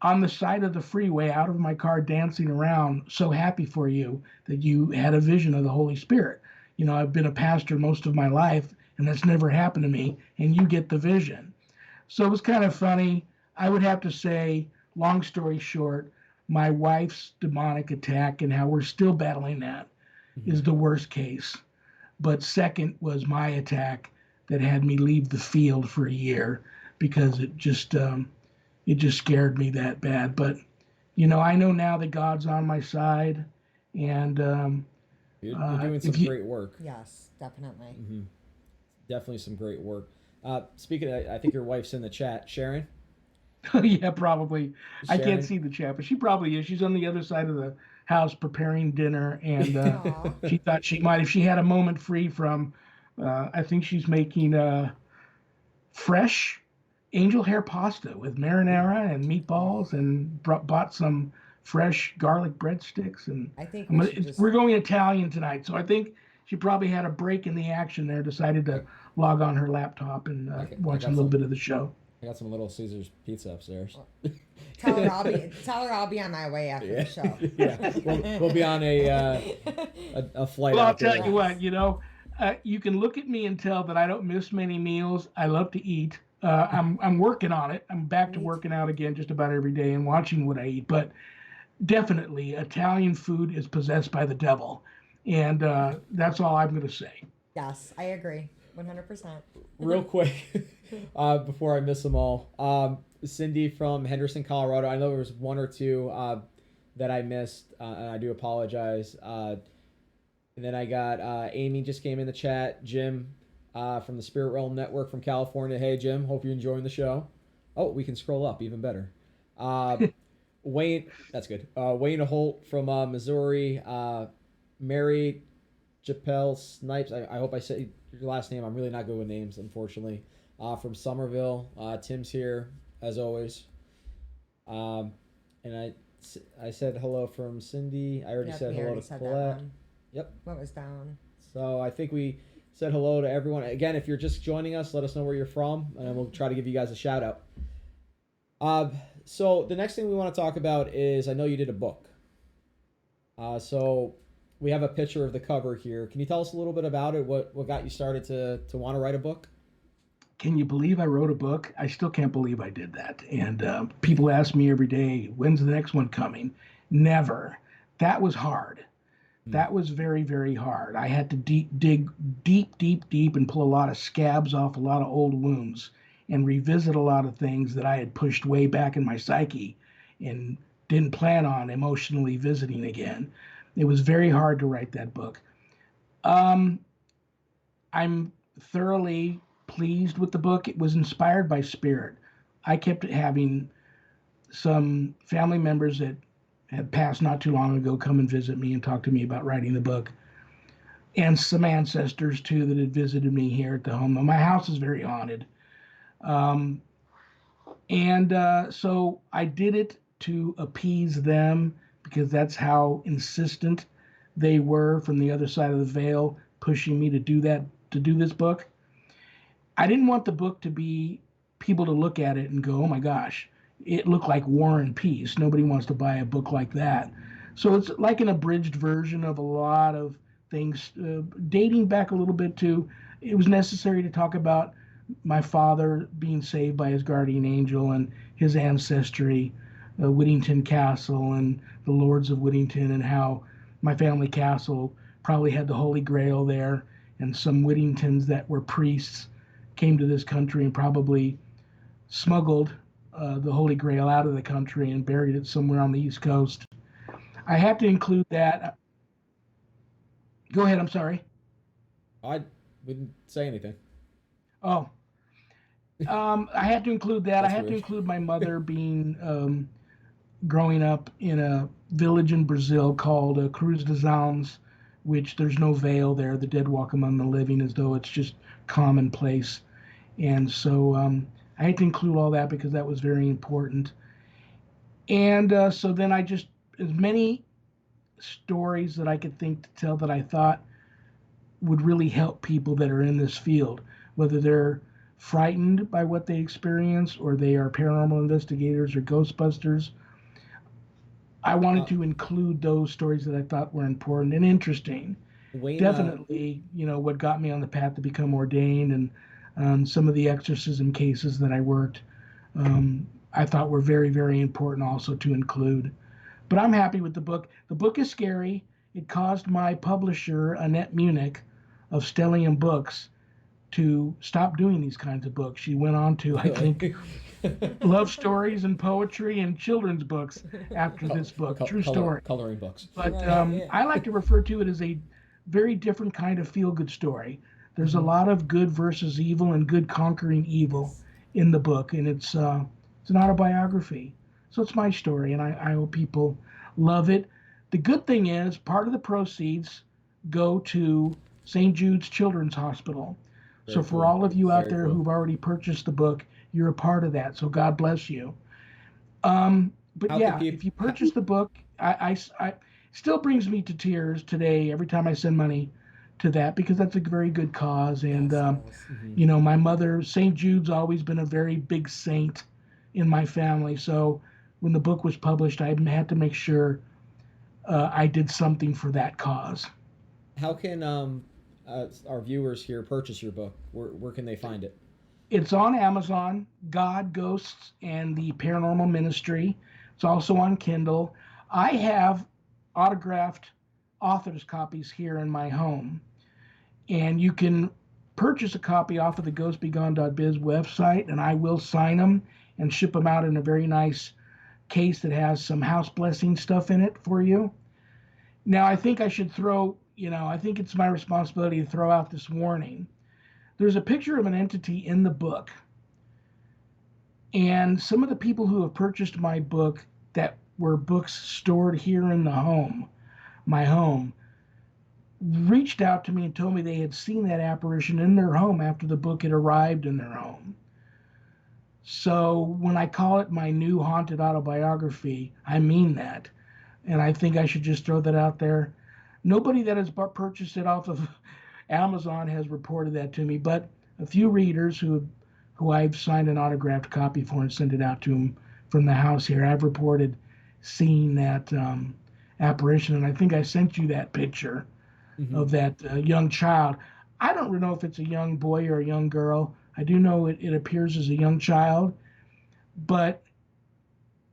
on the side of the freeway out of my car dancing around, so happy for you that you had a vision of the Holy Spirit. You know, I've been a pastor most of my life, and that's never happened to me, and you get the vision. So it was kind of funny. I would have to say, long story short, my wife's demonic attack and how we're still battling that is the worst case. But second was my attack that had me leave the field for a year because it just scared me that bad. But you know, I know now that God's on my side, and You're doing some if you, great work. Yes, definitely. Definitely some great work. Speaking of, I think your wife's in the chat. Sharon? yeah, probably. I can't Sharon? see the chat, but she probably is. She's on the other side of the house preparing dinner, and Aw. she thought she might, if she had a moment free from, I think she's making fresh angel hair pasta with marinara and meatballs, and bought some fresh garlic breadsticks. And I think we should just. we're going Italian tonight, so I think she probably had a break in the action there, decided to log on her laptop and I watch a got little some. bit of the show. I got some Little Caesars pizza upstairs. Tell her I'll be on my way after Yeah, the show. yeah. We'll be on a flight Well, I'll out tell there. you what, you know, you can look at me and tell that I don't miss many meals. I love to eat. I'm working on it. I'm back to Me working out again just about every day and watching what I eat. But definitely, Italian food is possessed by the devil, and that's all I'm going to say. Yes, I agree. 100%. Real quick, before I miss them all, Cindy from Henderson, Colorado. I know there was one or two that I missed, and I do apologize. And then I got Amy just came in the chat. Jim from the Spirit Realm Network from California. Hey, Jim. Hope you're enjoying the show. Oh, we can scroll up even better. Wayne, that's good. Wayne Holt from Missouri. Mary Japel Snipes. I hope I said your last name. I'm really not good with names, unfortunately. From Somerville. Tim's here, as always. And I said hello from Cindy. I already Yep, said we hello already to said that Colette. one. Yep. What was down? So I think we said hello to everyone. Again, if you're just joining us, let us know where you're from, and we'll try to give you guys a shout out. So the next thing we want to talk about is I know you did a book. So we have a picture of the cover here. Can you tell us a little bit about it? What got you started to want to write a book? Can you believe I wrote a book? I still can't believe I did that. And people ask me every day, when's the next one coming? Never. That was hard. That was very, very hard. I had to dig deep, and pull a lot of scabs off a lot of old wounds and revisit a lot of things that I had pushed way back in my psyche and didn't plan on emotionally visiting again. It was very hard to write that book. Um, I'm thoroughly pleased with the book. It was inspired by spirit. I kept having some family members that had passed not too long ago come and visit me and talk to me about writing the book, and some ancestors too that had visited me here at the home. My house is very haunted, um, and so I did it to appease them because that's how insistent they were from the other side of the veil, pushing me to do that, to do this book. I didn't want the book to be people to look at it and go, oh my gosh, it looked like War and Peace. Nobody wants to buy a book like that. So it's like an abridged version of a lot of things, dating back a little bit to it was necessary to talk about my father being saved by his guardian angel and his ancestry, Whittington Castle and the Lords of Whittington, and how my family castle probably had the Holy Grail there, and some Whittingtons that were priests came to this country and probably smuggled the Holy Grail out of the country and buried it somewhere on the East Coast. I had to include that. Go ahead, I'm sorry. I wouldn't say anything. Oh, I had to include that. I That's had to weird. include my mother being growing up in a village in Brazil called Cruz das Almas, which there's no veil there. The dead walk among the living as though it's just commonplace. And so I had to include all that because that was very important. And so then I just, as many stories that I could think to tell that I thought would really help people that are in this field, whether they're frightened by what they experience or they are paranormal investigators or ghostbusters. I wanted Uh, to include those stories that I thought were important and interesting. Wayne, Definitely, what got me on the path to become ordained and some of the exorcism cases that I worked, I thought were very, very important also to include. But I'm happy with the book. The book is scary. It caused my publisher, Annette Munich of Stellium Books, to stop doing these kinds of books. She went on to, I think, really? love stories and poetry and children's books after this book. True story. Coloring books. But Right. I like to refer to it as a very different kind of feel good story. There's a Hmm. lot of good versus evil and good conquering evil Yes. in the book, and it's an autobiography. So it's my story, and I hope people love it. The good thing is, part of the proceeds go to St. Jude's Children's Hospital. So Very for cool. all of you out Very there cool. who've already purchased the book, you're a part of that. So God bless you. But How can yeah, people? if you purchase the book, I still brings me to tears today every time I send money to that because that's a very good cause. And Yes, it is. my mother, St. Jude's, always been a very big saint in my family. So when the book was published, I had to make sure I did something for that cause. How can our viewers here purchase your book? Where can they find it? It's on Amazon, God, Ghosts, and the Paranormal Ministry. It's also on Kindle. I have autographed author's copies here in my home, and you can purchase a copy off of the ghostbegone.biz website, and I will sign them and ship them out in a very nice case that has some house blessing stuff in it for you. Now, I think I should I think it's my responsibility to throw out this warning. There's a picture of an entity in the book. And some of the people who have purchased my book that were books stored here in my home, reached out to me and told me they had seen that apparition in their home after the book had arrived in their home. So when I call it my new haunted autobiography, I mean that. And I think I should just throw that out there. Nobody that has purchased it off of Amazon has reported that to me, but a few readers who I've signed an autographed copy for and sent it out to them from the house here, I've reported seeing that apparition, and I think I sent you that picture Hmm. of that young child. I don't know if it's a young boy or a young girl. I do know it appears as a young child, but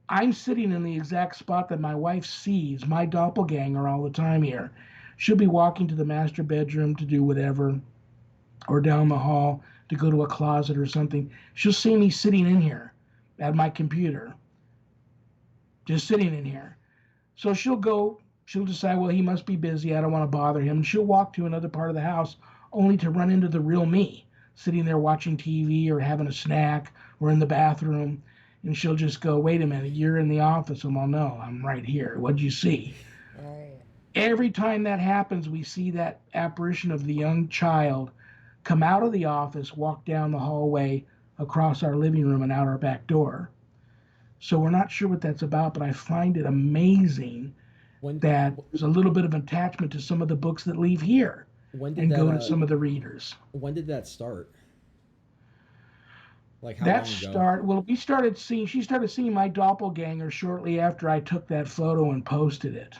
I'm sitting in the exact spot that my wife sees my doppelganger all the time here. She'll be walking to the master bedroom to do whatever, or down the hall to go to a closet or something. She'll see me sitting in here at my computer, just sitting in here. So she'll decide, well, he must be busy. I don't want to bother him. And she'll walk to another part of the house only to run into the real me, sitting there watching TV or having a snack or in the bathroom. And she'll just go, wait a minute, you're in the office. And I'll no, I'm right here. What'd you see? Right. Every time that happens, we see that apparition of the young child come out of the office, walk down the hallway, across our living room, and out our back door. So we're not sure what that's about, but I find it amazing When that there's a little bit of attachment to some of the books that leave here when did and that go to some of the readers. when did that start? Like how That long ago? start well, she started seeing my doppelganger shortly after I took that photo and posted it.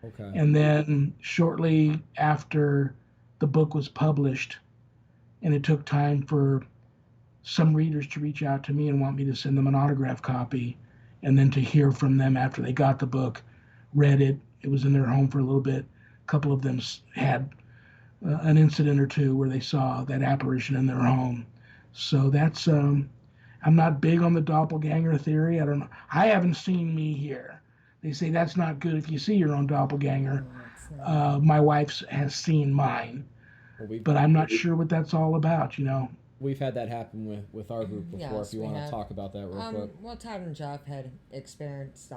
Okay. And then shortly after the book was published, and it took time for some readers to reach out to me and want me to send them an autograph copy, and then to hear from them after they got the book, read it. It was in their home for a little bit. A couple of them had an incident or two where they saw that apparition in their home. So that's I'm not big on the doppelganger theory. I don't know. I haven't seen me here. They say that's not good if you see your own doppelganger. No, it's not. My wife has seen mine, Well, we've but I'm not sure what that's all about. we've had that happen with our group before. If Yes, you we want to have. talk about that real quick. Well, Todd and Jeff had experienced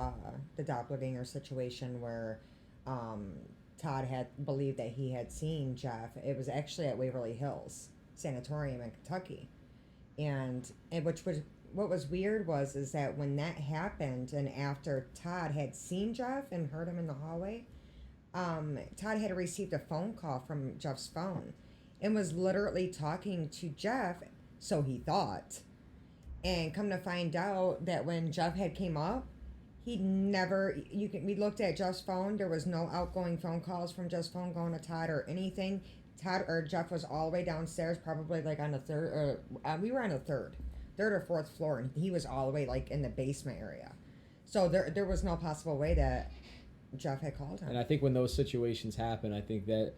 the doppelganger situation where um, Todd had believed that he had seen Jeff. It was actually at Waverly Hills Sanatorium in Kentucky, and which was what was weird was is that when that happened and after Todd had seen Jeff and heard him in the hallway, Todd had received a phone call from Jeff's phone and was literally talking to Jeff, so he thought. And come to find out that when Jeff had came up, he never we looked at Jeff's phone, there was no outgoing phone calls from Jeff's phone going to Todd or anything. Todd or Jeff was all the way downstairs, probably like on the third, we were on the third or fourth floor, and he was all the way like in the basement area. So there was no possible way that Jeff had called him. And I think when those situations happen, I think that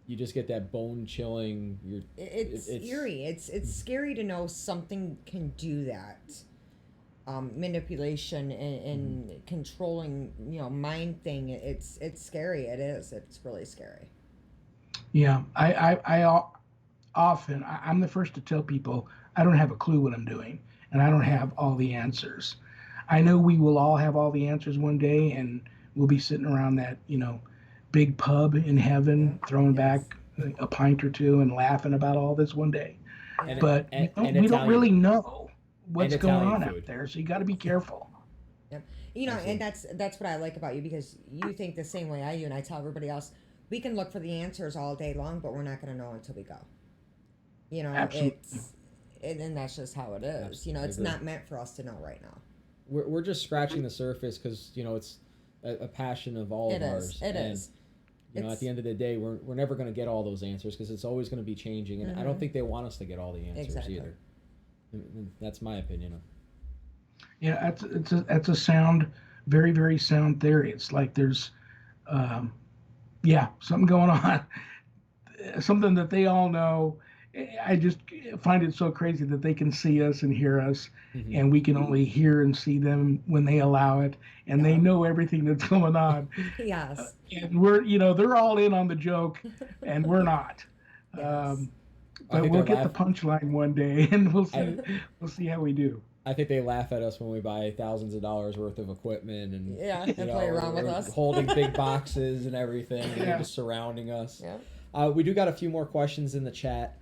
you just get that bone chilling. It's eerie. It's scary to know something can do that. Manipulation and controlling, mind thing. It's scary. It is. It's really scary. Yeah, I'm the first to tell people I don't have a clue what I'm doing, and I don't have all the answers. I know we will all have all the answers one day, and we'll be sitting around that, big pub in heaven, throwing back a pint or two and laughing about all this one day. And, But we don't really know what's going on out there, so you got to be careful. Yep. And that's what I like about you, because you think the same way I do, and I tell everybody else, we can look for the answers all day long, but we're not going to know until we go. Absolutely. And that's just how it is. It's not meant for us to know right now. We're just scratching the surface because it's a passion of all of ours. It is. At the end of the day, we're never going to get all those answers because it's always going to be changing, and I don't think they want us to get all the answers either. And that's my opinion. Yeah, that's a sound, very, very sound theory. It's like there's, something going on, something that they all know. I just find it so crazy that they can see us and hear us, and we can only hear and see them when they allow it, and they know everything that's going on. Yes. And we're, they're all in on the joke, and we're not. Yes. But we'll get the punchline one day, and we'll see how we do. I think they laugh at us when we buy thousands of dollars worth of equipment and play around with us, holding big boxes and everything, and they're just surrounding us. Yeah. We do got a few more questions in the chat.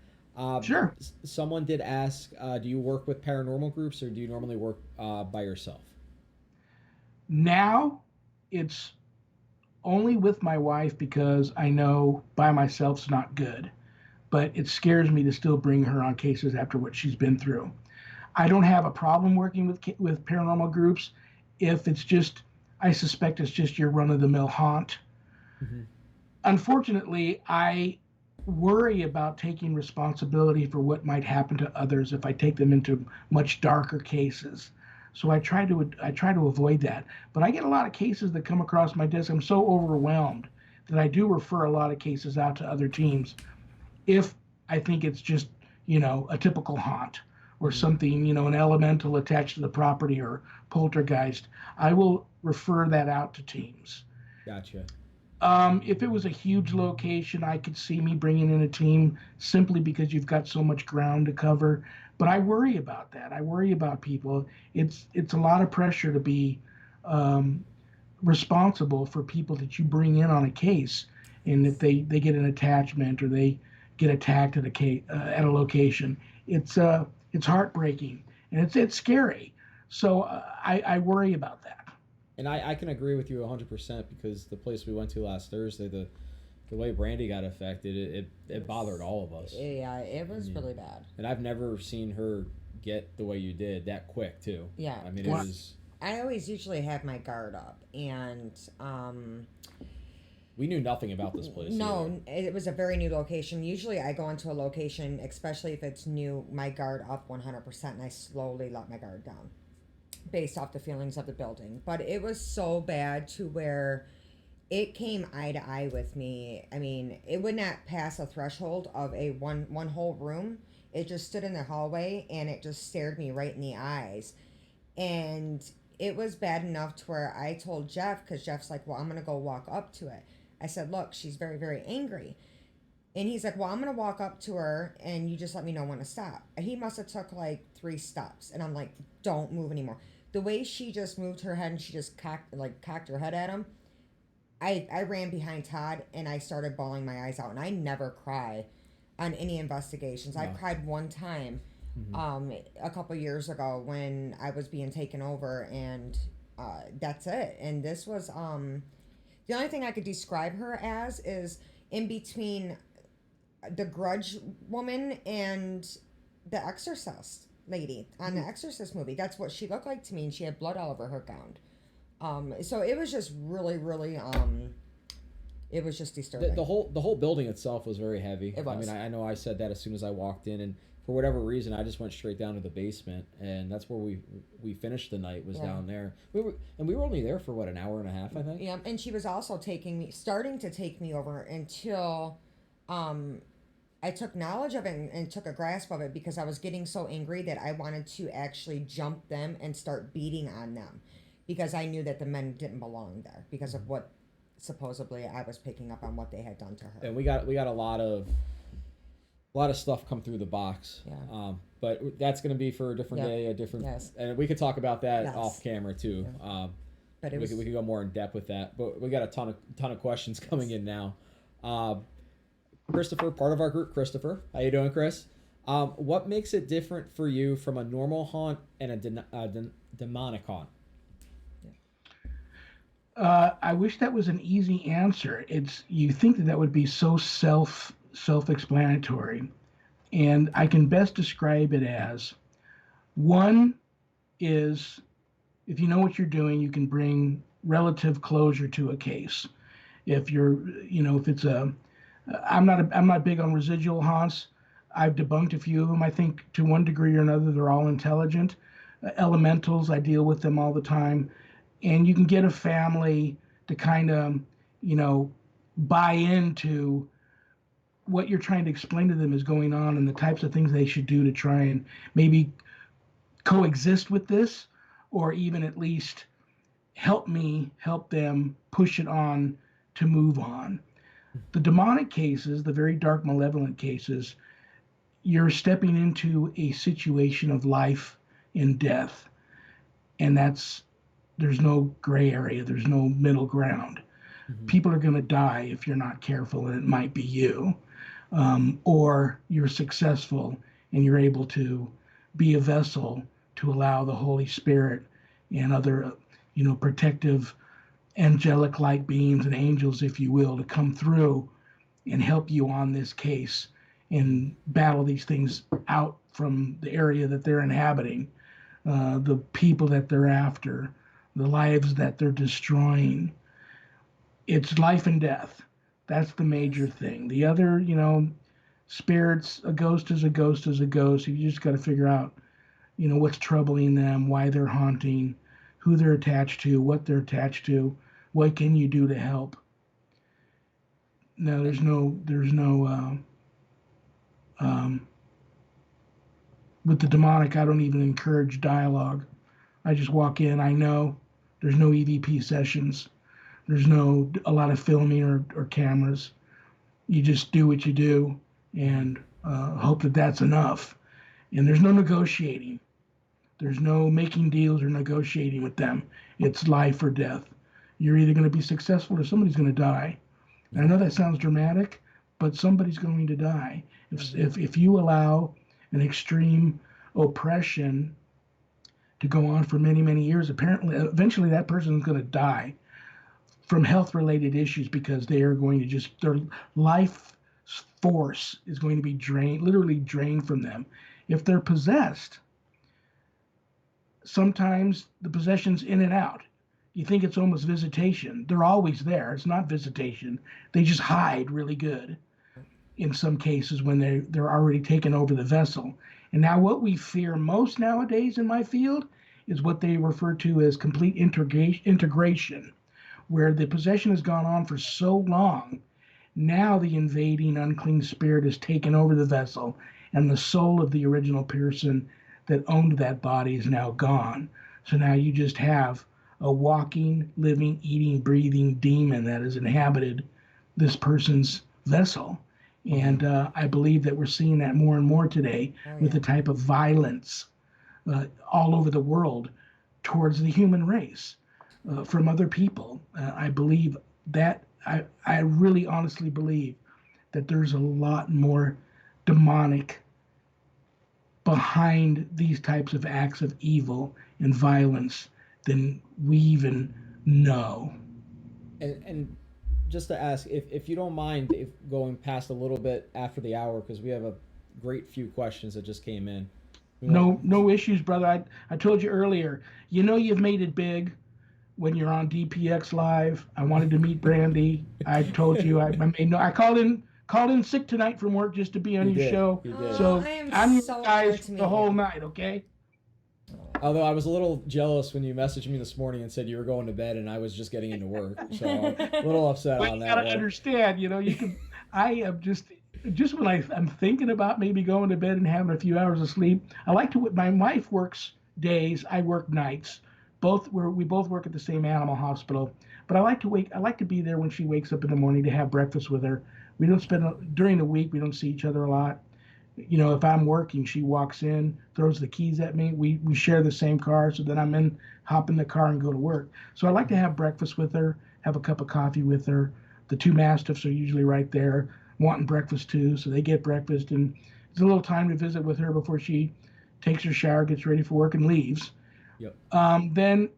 Sure. Someone did ask, do you work with paranormal groups or do you normally work by yourself? Now, it's only with my wife because I know by myself's not good, but it scares me to still bring her on cases after what she's been through. I don't have a problem working with paranormal groups if it's just, I suspect it's just your run-of-the-mill haunt. Mm-hmm. Unfortunately, I worry about taking responsibility for what might happen to others if I take them into much darker cases. So I try to avoid that. But I get a lot of cases that come across my desk. I'm so overwhelmed that I do refer a lot of cases out to other teams if I think it's just, a typical haunt or something, an elemental attached to the property or poltergeist. I will refer that out to teams. Gotcha. If it was a huge location, I could see me bringing in a team simply because you've got so much ground to cover. But I worry about that. I worry about people. It's a lot of pressure to be responsible for people that you bring in on a case, and if they get an attachment or they get attacked at a location, it's heartbreaking and it's scary. So I worry about that. And I can agree with you 100% because the place we went to last Thursday, the way Brandy got affected, it bothered all of us. Yeah, it was really bad. And I've never seen her get the way you did that quick too. Yeah. I mean, it was. I always usually have my guard up, and we knew nothing about this place. No, it was a very new location. Usually I go into a location, especially if it's new, my guard up 100%, and I slowly let my guard down based off the feelings of the building. But it was so bad to where it came eye to eye with me. I mean, it would not pass a threshold of a one whole room. It just stood in the hallway, and it just stared me right in the eyes. And it was bad enough to where I told Jeff, because Jeff's like, well, I'm going to go walk up to it. I said, look, she's very, very angry. And he's like, well, I'm going to walk up to her, and you just let me know when to stop. He must have took like 3 steps. And I'm like, don't move anymore. The way she just moved her head and she just cocked her head at him, I ran behind Todd, and I started bawling my eyes out. And I never cry on any investigations. No. I cried one time a couple years ago when I was being taken over, and that's it. And this was The only thing I could describe her as is in between the Grudge woman and the Exorcist lady on the Exorcist movie. That's what she looked like to me, and she had blood all over her gown. So it was just really, really, it was just disturbing. The whole building itself was very heavy. It was. I mean, I know I said that as soon as I walked in, and for whatever reason, I just went straight down to the basement, and that's where we finished the night. Was down there. We were only there for what, an hour and a half, I think. Yeah, and she was also starting to take me over until, I took knowledge of it and took a grasp of it because I was getting so angry that I wanted to actually jump them and start beating on them because I knew that the men didn't belong there because of what supposedly I was picking up on what they had done to her. And we got a lot of stuff come through the box. Yeah. But that's going to be for a different day, a different, and we could talk about that off camera too. Yeah. But we could go more in depth with that. But we got a ton of questions coming in now. Christopher, part of our group, Christopher. How you doing, Chris? What makes it different for you from a normal haunt and a demonic haunt? I wish that was an easy answer. You think that would be so self-explanatory, and I can best describe it as one is if you know what you're doing, you can bring relative closure to a case. If if it's I'm not big on residual haunts. I've debunked a few of them. I think to one degree or another, they're all intelligent. Elementals, I deal with them all the time. And you can get a family to kind of, buy into what you're trying to explain to them is going on and the types of things they should do to try and maybe coexist with this, or even at least help them push it on to move on. The demonic cases, the very dark, malevolent cases, you're stepping into a situation of life and death. And there's no gray area. There's no middle ground. Mm-hmm. People are going to die if you're not careful, and it might be you. Or you're successful and you're able to be a vessel to allow the Holy Spirit and other, protective angelic-like beings and angels, if you will, to come through and help you on this case and battle these things out from the area that they're inhabiting, the people that they're after, the lives that they're destroying. It's life and death. That's the major thing. The other, spirits, a ghost is a ghost is a ghost. You just got to figure out, what's troubling them, why they're haunting, who they're attached to, what they're attached to, what can you do to help. No, there's no with the demonic, I don't even encourage dialogue. I just walk in. I know there's no EVP sessions. There's a lot of filming or cameras. You just do what you do and hope that that's enough. And there's no negotiating. There's no making deals or negotiating with them. It's life or death. You're either going to be successful or somebody's going to die. And I know that sounds dramatic, but somebody's going to die. If you allow an extreme oppression to go on for many, many years, eventually that person is going to die from health-related issues because they are going to their life force is going to be literally drained from them. If they're possessed, sometimes the possession's in and out. You think it's almost visitation. They're always there. It's not visitation. They just hide really good in some cases when they're already taken over the vessel. And now what we fear most nowadays in my field is what they refer to as complete integration, where the possession has gone on for so long. Now the invading unclean spirit has taken over the vessel, and the soul of the original person that owned that body is now gone. So now you just have a walking, living, eating, breathing demon that has inhabited this person's vessel. And I believe that we're seeing that more and more today with the type of violence all over the world towards the human race from other people. I believe that, I really honestly believe that there's a lot more demonic behind these types of acts of evil and violence than we even know. And just to ask, if you don't mind, if going past a little bit after the hour, because we have a great few questions that just came in. We want, No issues, brother. I told you earlier. You know you've made it big when you're on DPX Live. I wanted to meet Brandy. I told you I made no. I called in sick tonight from work just to be on he your did. show. He did. Oh, So I am I'm your so guys honored to for meet the whole you. night. Okay. Although I was a little jealous when you messaged me this morning and said you were going to bed, and I was just getting into work, so a little upset But on you that gotta one. understand. You can. I am just when I'm thinking about maybe going to bed and having a few hours of sleep. I like to. My wife works days. I work nights. We both work at the same animal hospital. But I like to be there when she wakes up in the morning to have breakfast with her. We don't spend during the week. We don't see each other a lot. If I'm working, she walks in, throws the keys at me. We share the same car, so then hop in the car and go to work. So I like to have breakfast with her, have a cup of coffee with her. The two mastiffs are usually right there, wanting breakfast too, so they get breakfast, and it's a little time to visit with her before she takes her shower, gets ready for work, and leaves. Yep. Then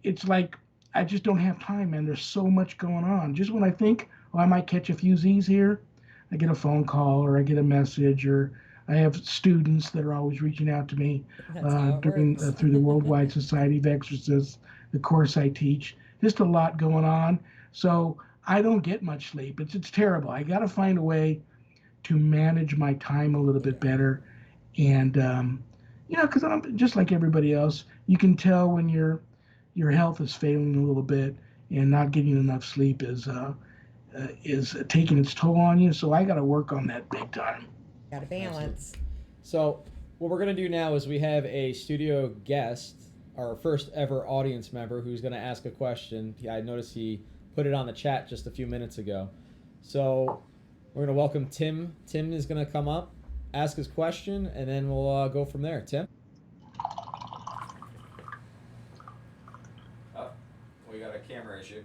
it's like I just don't have time, man. There's so much going on. Just when I think, oh, I might catch a few Z's here, I get a phone call or I get a message, or I have students that are always reaching out to me That's how it works. through the Worldwide Society of Exorcists, the course I teach. Just a lot going on. So I don't get much sleep. It's terrible. I got to find a way to manage my time a little bit better, and because I'm just like everybody else. You can tell when your health is failing a little bit, and not getting enough sleep is taking its toll on you. So I got to work on that big time. Got to balance. So what we're gonna do now is we have a studio guest, our first ever audience member, who's gonna ask a question. I noticed he put it on the chat just a few minutes ago. So we're gonna welcome Tim. Tim is gonna come up, ask his question, and then we'll go from there. Tim. Oh, we got a camera issue.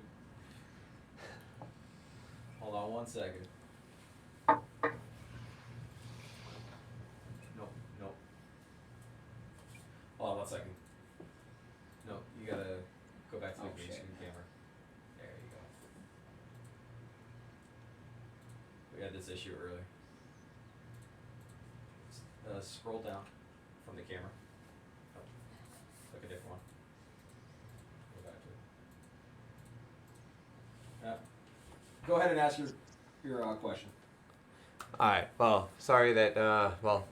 Hold on one second. Nope. Hold on one second. No, you gotta go back to the green screen camera. There you go. We had this issue earlier. Scroll down from the camera. Oh, look a different one. Go back to it. Go ahead and ask your question. Alright, well, sorry that,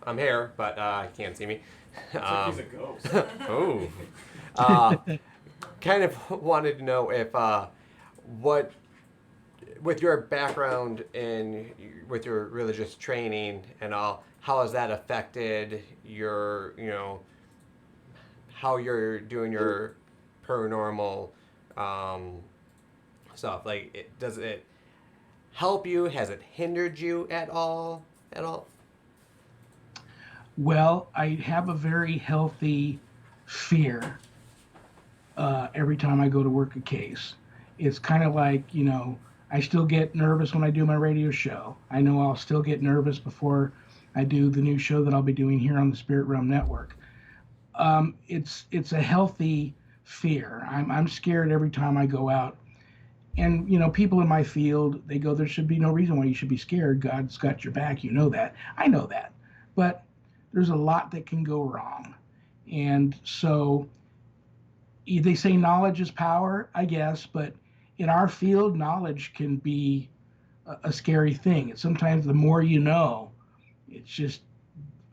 I'm here, but you can't see me. It's like he's a ghost. Oh. Kind of wanted to know if, with your background with your religious training and all, how has that affected your, how you're doing your paranormal stuff? Like, does it help you? Has it hindered you at all? Well, I have a very healthy fear every time I go to work a case. It's kind of like, I still get nervous when I do my radio show. I know I'll still get nervous before I do the new show that I'll be doing here on the Spirit Realm Network. It's a healthy fear. I'm scared every time I go out. And, people in my field, they go, there should be no reason why you should be scared. God's got your back. You know that. I know that. But there's a lot that can go wrong. And so they say knowledge is power, I guess, but in our field, knowledge can be a scary thing. And sometimes the more you know, it just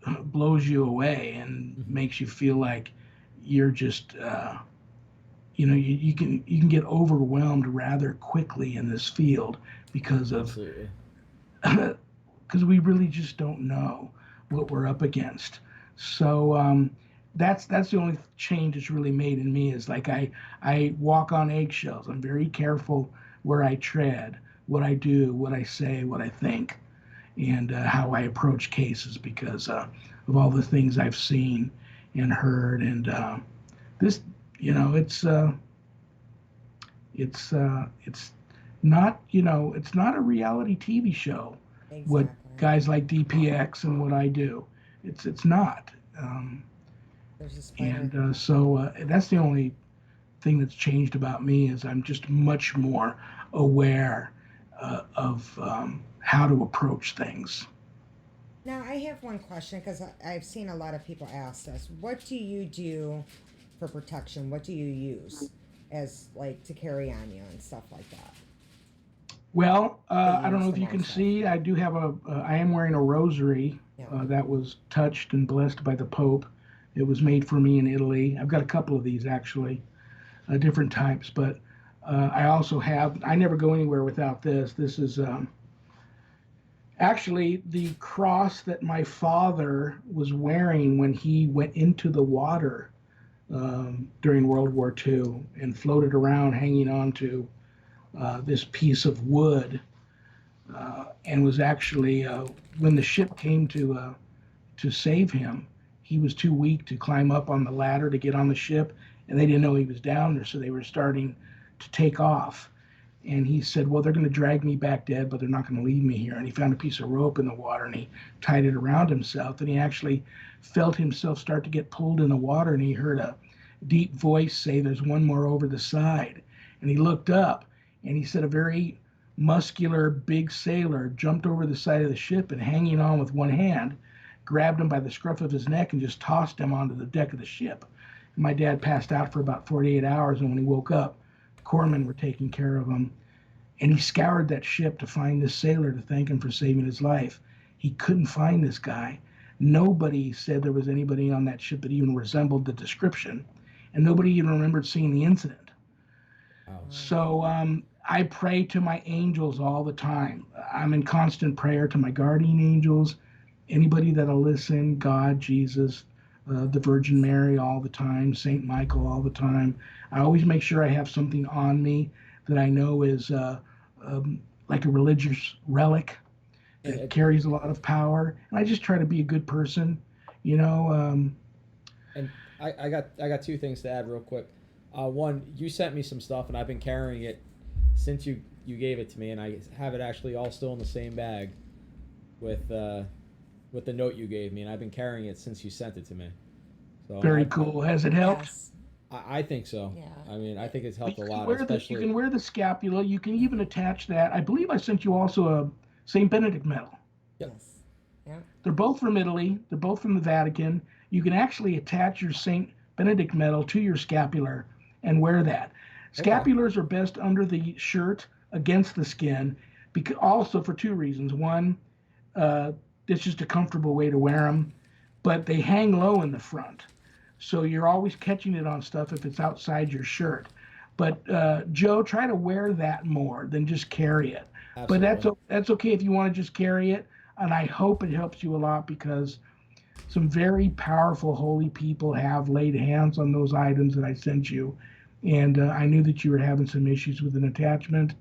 blows you away and makes you feel like you're just, you can get overwhelmed rather quickly in this field because we really just don't know what we're up against. So that's the only change it's really made in me is like I walk on eggshells. I'm very careful where I tread, what I do, what I say, what I think, and how I approach cases because of all the things I've seen and heard. And this, it's not, it's not a reality TV show. Exactly. What guys like DPX and what I do, it's not. There's a spider. So that's the only thing that's changed about me is I'm just much more aware of how to approach things. Now, I have one question because I've seen a lot of people ask this. What do you do for protection? What do you use as like to carry on you and stuff like that? Well, That you I don't use know the if you can most of? see, I do have I am wearing a rosary Yeah. that was touched and blessed by the Pope. It was made for me in Italy. I've got a couple of these actually, different types, but I also have, I never go anywhere without this. This is actually the cross that my father was wearing when he went into the water during World War II and floated around hanging on to this piece of wood, and was actually when the ship came to save him, he was too weak to climb up on the ladder to get on the ship, and they didn't know he was down there, so they were starting to take off. And he said, "Well, they're going to drag me back dead, but they're not going to leave me here." And he found a piece of rope in the water and he tied it around himself. And he actually felt himself start to get pulled in the water. And he heard a deep voice say, "There's one more over the side." And he looked up and he said, a very muscular, big sailor jumped over the side of the ship and, hanging on with one hand, grabbed him by the scruff of his neck and just tossed him onto the deck of the ship. And my dad passed out for about 48 hours. And when he woke up, corpsmen were taking care of him. And he scoured that ship to find this sailor to thank him for saving his life. He couldn't find this guy. Nobody said there was anybody on that ship that even resembled the description. And nobody even remembered seeing the incident. Wow. So I pray to my angels all the time. I'm in constant prayer to my guardian angels, anybody that'll listen, God, Jesus, the Virgin Mary all the time, Saint Michael all the time. I always make sure I have something on me that I know is like a religious relic that carries a lot of power. And I just try to be a good person, you know. And I got two things to add real quick. One, you sent me some stuff, and I've been carrying it since you gave it to me, and I have it actually all still in the same bag with the note you gave me, and I've been carrying it since you sent it to me. So Very cool. Has it helped? Yes. I think so. Yeah. I mean, I think it's helped a You can lot, wear especially. you can wear the scapula. You can even attach that. I believe I sent you also a St. Benedict medal. Yep. Yes. Yeah. They're both from Italy. They're both from the Vatican. You can actually attach your St. Benedict medal to your scapular and wear that. Okay. Scapulars are best under the shirt against the skin, because also for two reasons. One, it's just a comfortable way to wear them, but they hang low in the front. So you're always catching it on stuff if it's outside your shirt. But Joe, try to wear that more than just carry it. Absolutely. But that's okay if you want to just carry it. And I hope it helps you a lot, because some very powerful holy people have laid hands on those items that I sent you. And I knew that you were having some issues with an attachment.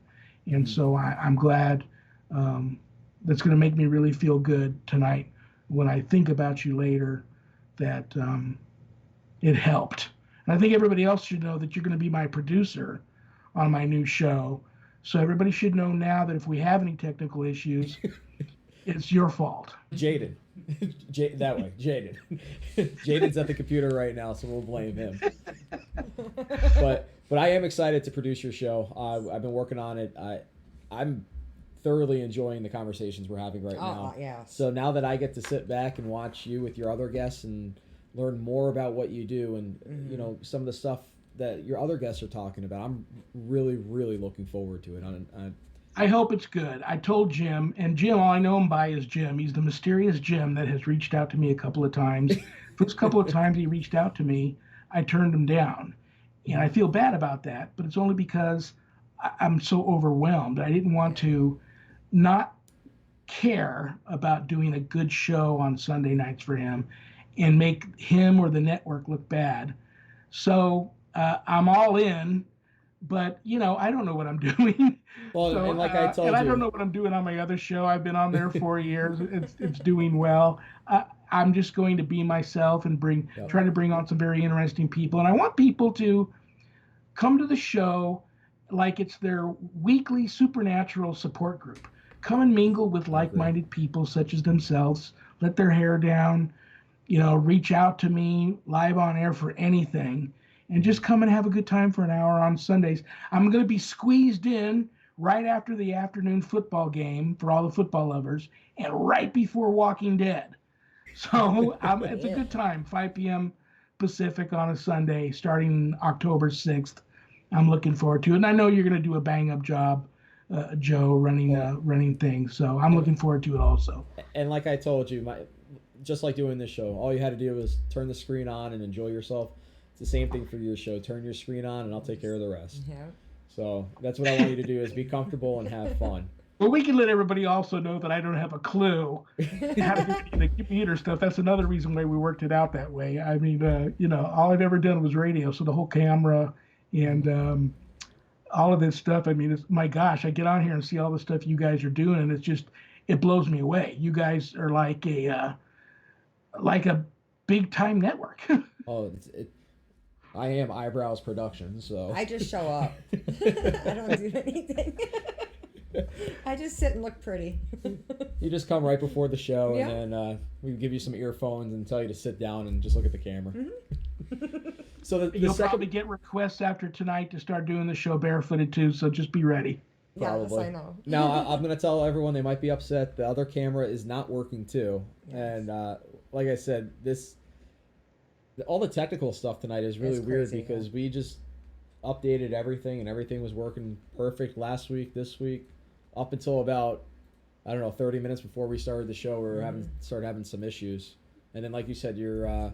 And so I'm glad that's going to make me really feel good tonight when I think about you later, that it helped. And I think everybody else should know that you're going to be my producer on my new show. So everybody should know now that if we have any technical issues, it's your fault. Jaden. That way, Jaden. Jaden's at the computer right now, so we'll blame him. But I am excited to produce your show. I've been working on it. I'm thoroughly enjoying the conversations we're having right now. Yeah. So now that I get to sit back and watch you with your other guests and learn more about what you do, and you know, some of the stuff that your other guests are talking about, I'm really, really looking forward to it. I hope it's good. I told Jim, and Jim, all I know him by is Jim. He's the mysterious Jim that has reached out to me a couple of times. First couple of times he reached out to me, I turned him down. And I feel bad about that, but it's only because I'm so overwhelmed. I didn't want to not care about doing a good show on Sunday nights for him and make him or the network look bad. So I'm all in, but you know, I don't know what I'm doing. Well, So, and like I told and you, I don't know what I'm doing on my other show. I've been on there 4 years. It's doing well. I'm just going to be myself and try to bring on some very interesting people. And I want people to come to the show like it's their weekly supernatural support group. Come and mingle with like-minded people such as themselves. Let their hair down. You know, reach out to me live on air for anything. and just come and have a good time for an hour on Sundays. I'm going to be squeezed in right after the afternoon football game for all the football lovers and right before Walking Dead. So it's a good time, 5 p.m. Pacific on a Sunday starting October 6th. I'm looking forward to it. And I know you're going to do a bang-up job, Joe, running things. So I'm looking forward to it also. And like I told you, just like doing this show, all you had to do was turn the screen on and enjoy yourself. It's the same thing for your show. Turn your screen on, and I'll take care of the rest. Yeah. So that's what I want you to do, is be comfortable and have fun. Well, we can let everybody also know that I don't have a clue how to do the computer stuff. That's another reason why we worked it out that way. I mean, all I've ever done was radio, so the whole camera and all of this stuff. I mean, my gosh, I get on here and see all the stuff you guys are doing, and it blows me away. You guys are like a big time network. I am Eyebrows Productions, so I just show up. I don't do anything. I just sit and look pretty. You just come right before the show, Yeah. and then we give you some earphones and tell you to sit down and just look at the camera. So You'll probably get requests after tonight to start doing the show barefooted too, so just be ready. Probably. Yes, I know. Now, I'm going to tell everyone they might be upset. The other camera is not working too. Yes. And like I said, all the technical stuff tonight is really It's weird crazy, because we just updated everything and everything was working perfect last week, this week, up until about, 30 minutes before we started the show, we were started having some issues. And then, like you said, your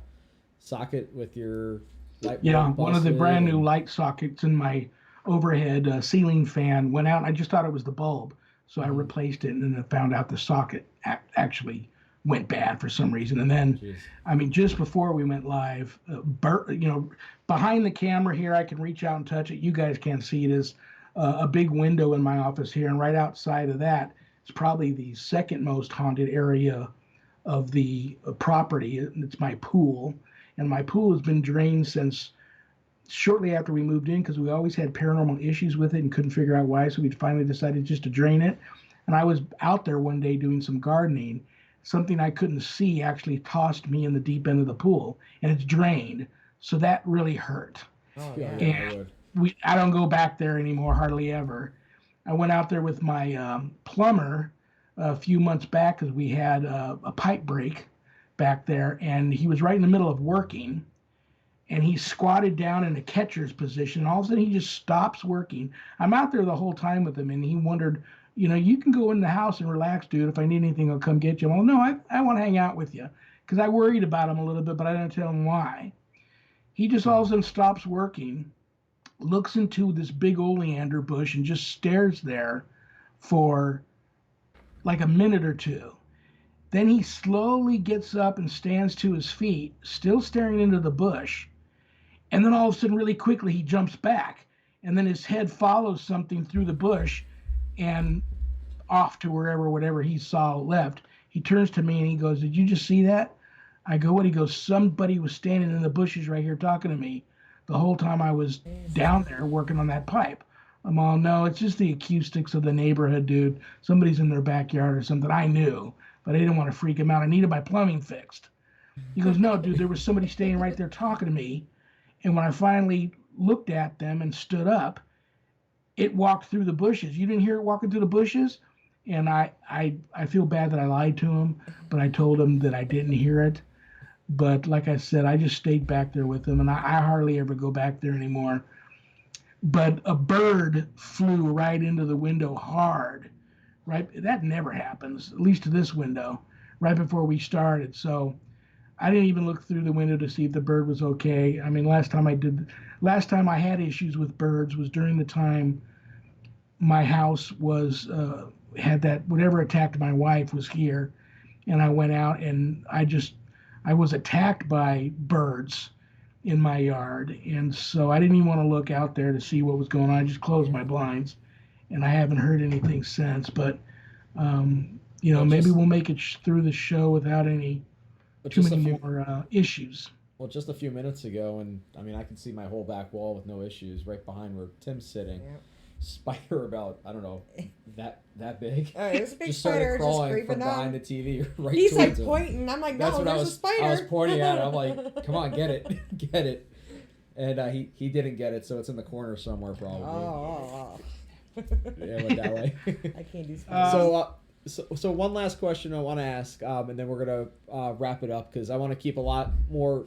socket with your light bulb One of the busted brand and- new light sockets in my overhead ceiling fan went out. And I just thought it was the bulb, so I replaced it, and then I found out the socket actually went bad for some reason. And then, Jeez. I mean, just before we went live, behind the camera here, I can reach out and touch it. You guys can't see it. Is a big window in my office here, and right outside of that is probably the second most haunted area of the property. It's my pool, and my pool has been drained since shortly after we moved in because we always had paranormal issues with it and couldn't figure out why. So we finally decided just to drain it. And I was out there one day doing some gardening. Something I couldn't see actually tossed me in the deep end of the pool, and it's drained. So that really hurt. Oh, Yeah, yeah. I would. I don't go back there anymore, hardly ever. I went out there with my plumber a few months back because we had a pipe break back there, and he was right in the middle of working, and he squatted down in a catcher's position. All of a sudden, he just stops working. I'm out there the whole time with him, and he wondered, you can go in the house and relax, dude. If I need anything, I'll come get you. Well, no, I want to hang out with you because I worried about him a little bit, but I didn't tell him why. He just all of a sudden stops working, looks into this big oleander bush, and just stares there for like a minute or two. Then he slowly gets up and stands to his feet, still staring into the bush. And then all of a sudden, really quickly, he jumps back. And then his head follows something through the bush and off to whatever he saw left. He turns to me and he goes, "Did you just see that?" I go, "What?" He goes, "Somebody was standing in the bushes right here talking to me the whole time I was down there working on that pipe." I'm all, "No, it's just the acoustics of the neighborhood, dude. Somebody's in their backyard or something." I knew, but I didn't want to freak him out. I needed my plumbing fixed. He goes, "No, dude, there was somebody standing right there talking to me. And when I finally looked at them and stood up, it walked through the bushes. You didn't hear it walking through the bushes?" And I feel bad that I lied to him, but I told him that I didn't hear it. But like I said, I just stayed back there with him, and I hardly ever go back there anymore. But a bird flew right into the window hard. Right, that never happens, at least to this window, right before we started. So I didn't even look through the window to see if the bird was okay. I mean, last time I had issues with birds was during the time my house was had that whatever attacked my wife was here, and I went out and I was attacked by birds in my yard, and so I didn't even want to look out there to see what was going on. I just closed my blinds, and I haven't heard anything since. But maybe we'll make it through the show without too many more issues. Well, just a few minutes ago, and I mean, I can see my whole back wall with no issues right behind where Tim's sitting. Yep. Spider about, I don't know, that big. Oh, it was a big just started spider just crawling creeping from behind down. the TV right He's towards like him. pointing. I'm like, That's no, what there's a spider. I was pointing at it. I'm like, come on, get it. Get it. and he didn't get it, so it's in the corner somewhere probably. Oh. Yeah, went that way. I can't do So one last question I want to ask, and then we're gonna wrap it up because I want to keep a lot more.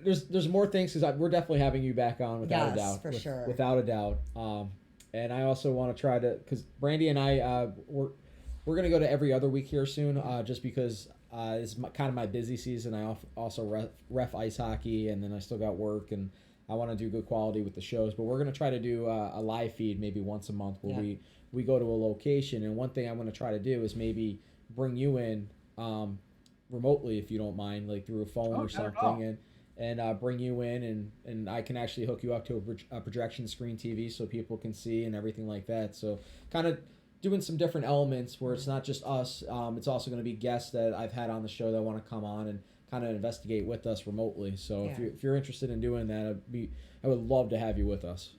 There's more things because we're definitely having you back on without a doubt, for sure. without a doubt. And I also want to try to because Brandy and I we're gonna go to every other week here soon, just because it's kind of my busy season. I also ref ice hockey, and then I still got work and. I want to do good quality with the shows, but we're going to try to do a live feed maybe once a month where we go to a location. And one thing I'm going to try to do is maybe bring you in remotely, if you don't mind, like through a phone or something, and bring you in, and I can actually hook you up to a projection screen TV so people can see and everything like that. So kind of doing some different elements where it's not just us. It's also going to be guests that I've had on the show that want to come on and kind of investigate with us remotely. So if you're interested in doing that, I would love to have you with us.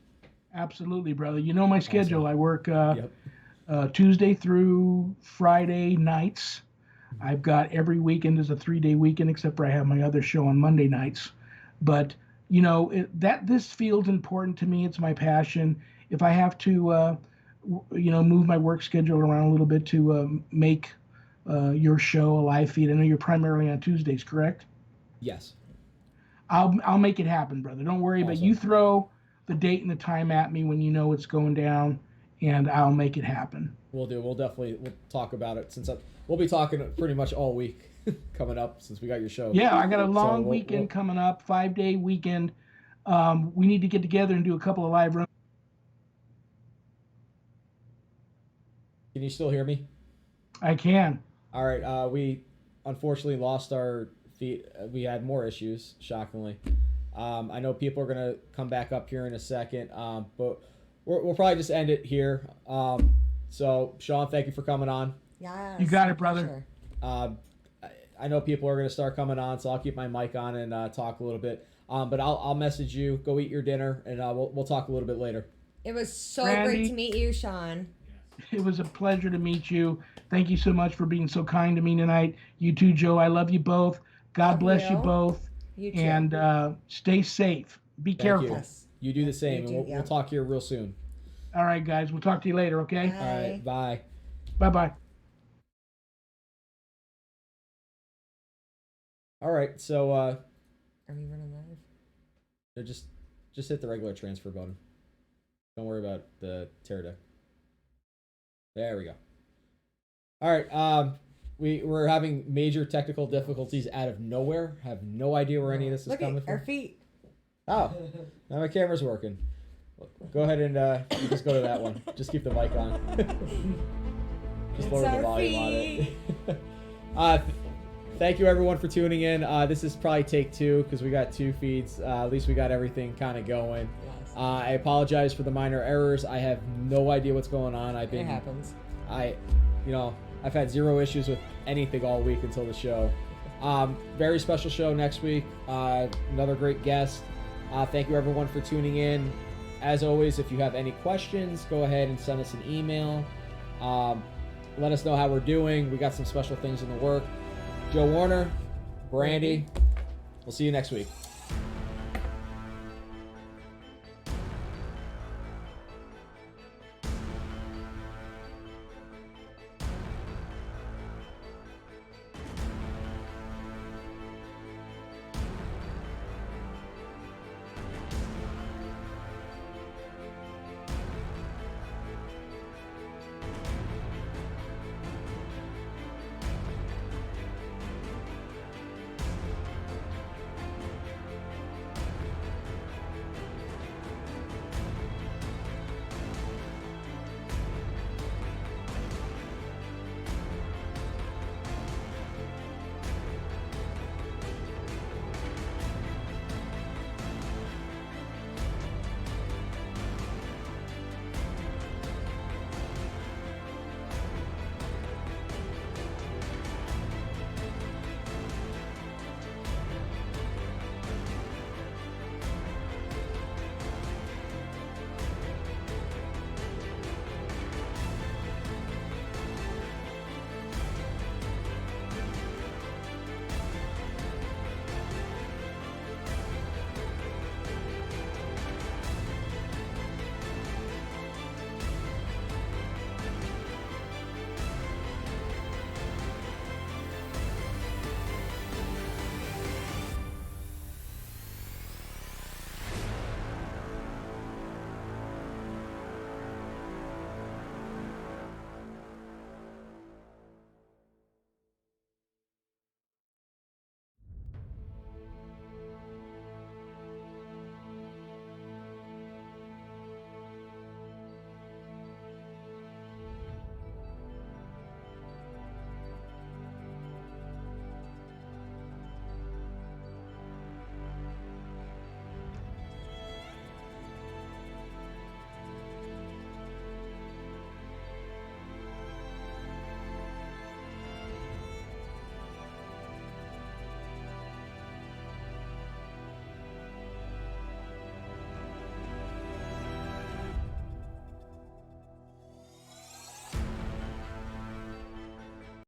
Absolutely, brother. You know my schedule. Awesome. I work Tuesday through Friday nights. I've got every weekend is a 3-day weekend, except for I have my other show on Monday nights. But you know this field's important to me. It's my passion. If I have to, move my work schedule around a little bit to make your show a live feed. I know you're primarily on Tuesdays, correct? Yes. I'll make it happen, brother. Don't worry. Awesome. But you throw the date and the time at me when you know it's going down, and I'll make it happen. We'll do. We'll talk about it since we'll be talking pretty much all week coming up since we got your show. Yeah, I got a long weekend coming up, 5-day weekend. We need to get together and do a couple of live runs. Can you still hear me? I can. All right. We unfortunately lost our feed. We had more issues, shockingly. I know people are gonna come back up here in a second, but we'll probably just end it here. So Shawn, thank you for coming on. Yeah. You got it, brother. I know people are gonna start coming on, so I'll keep my mic on and talk a little bit. But I'll message you. Go eat your dinner, and we'll talk a little bit later. It was so Randy, great to meet you, Shawn. It was a pleasure to meet you. Thank you so much for being so kind to me tonight. You too, Joe. I love you both. God bless you both. You too. And stay safe. Be careful. Yes. You do the same, You and do, we'll talk here real soon. All right, guys. We'll talk to you later, okay? Bye. All right, bye. Bye-bye. All right, so Are we running live? just hit the regular transfer button. Don't worry about the tear deck. There we go. All right, we're having major technical difficulties out of nowhere. Have no idea where any of this is coming Look at our from. feet. Oh, now my camera's working. Go ahead and you just go to that one. Just keep the mic on. Just lower the volume on it. Thank you everyone for tuning in. This is probably take 2 because we got 2 feeds. At least we got everything kind of going. Yes. I apologize for the minor errors. I have no idea what's going on. It happens. I've had 0 issues with anything all week until the show. Very special show next week. Another great guest. Thank you everyone for tuning in. As always, if you have any questions, go ahead and send us an email. Let us know how we're doing. We got some special things in the work. Joe Warner, Brandy, we'll see you next week.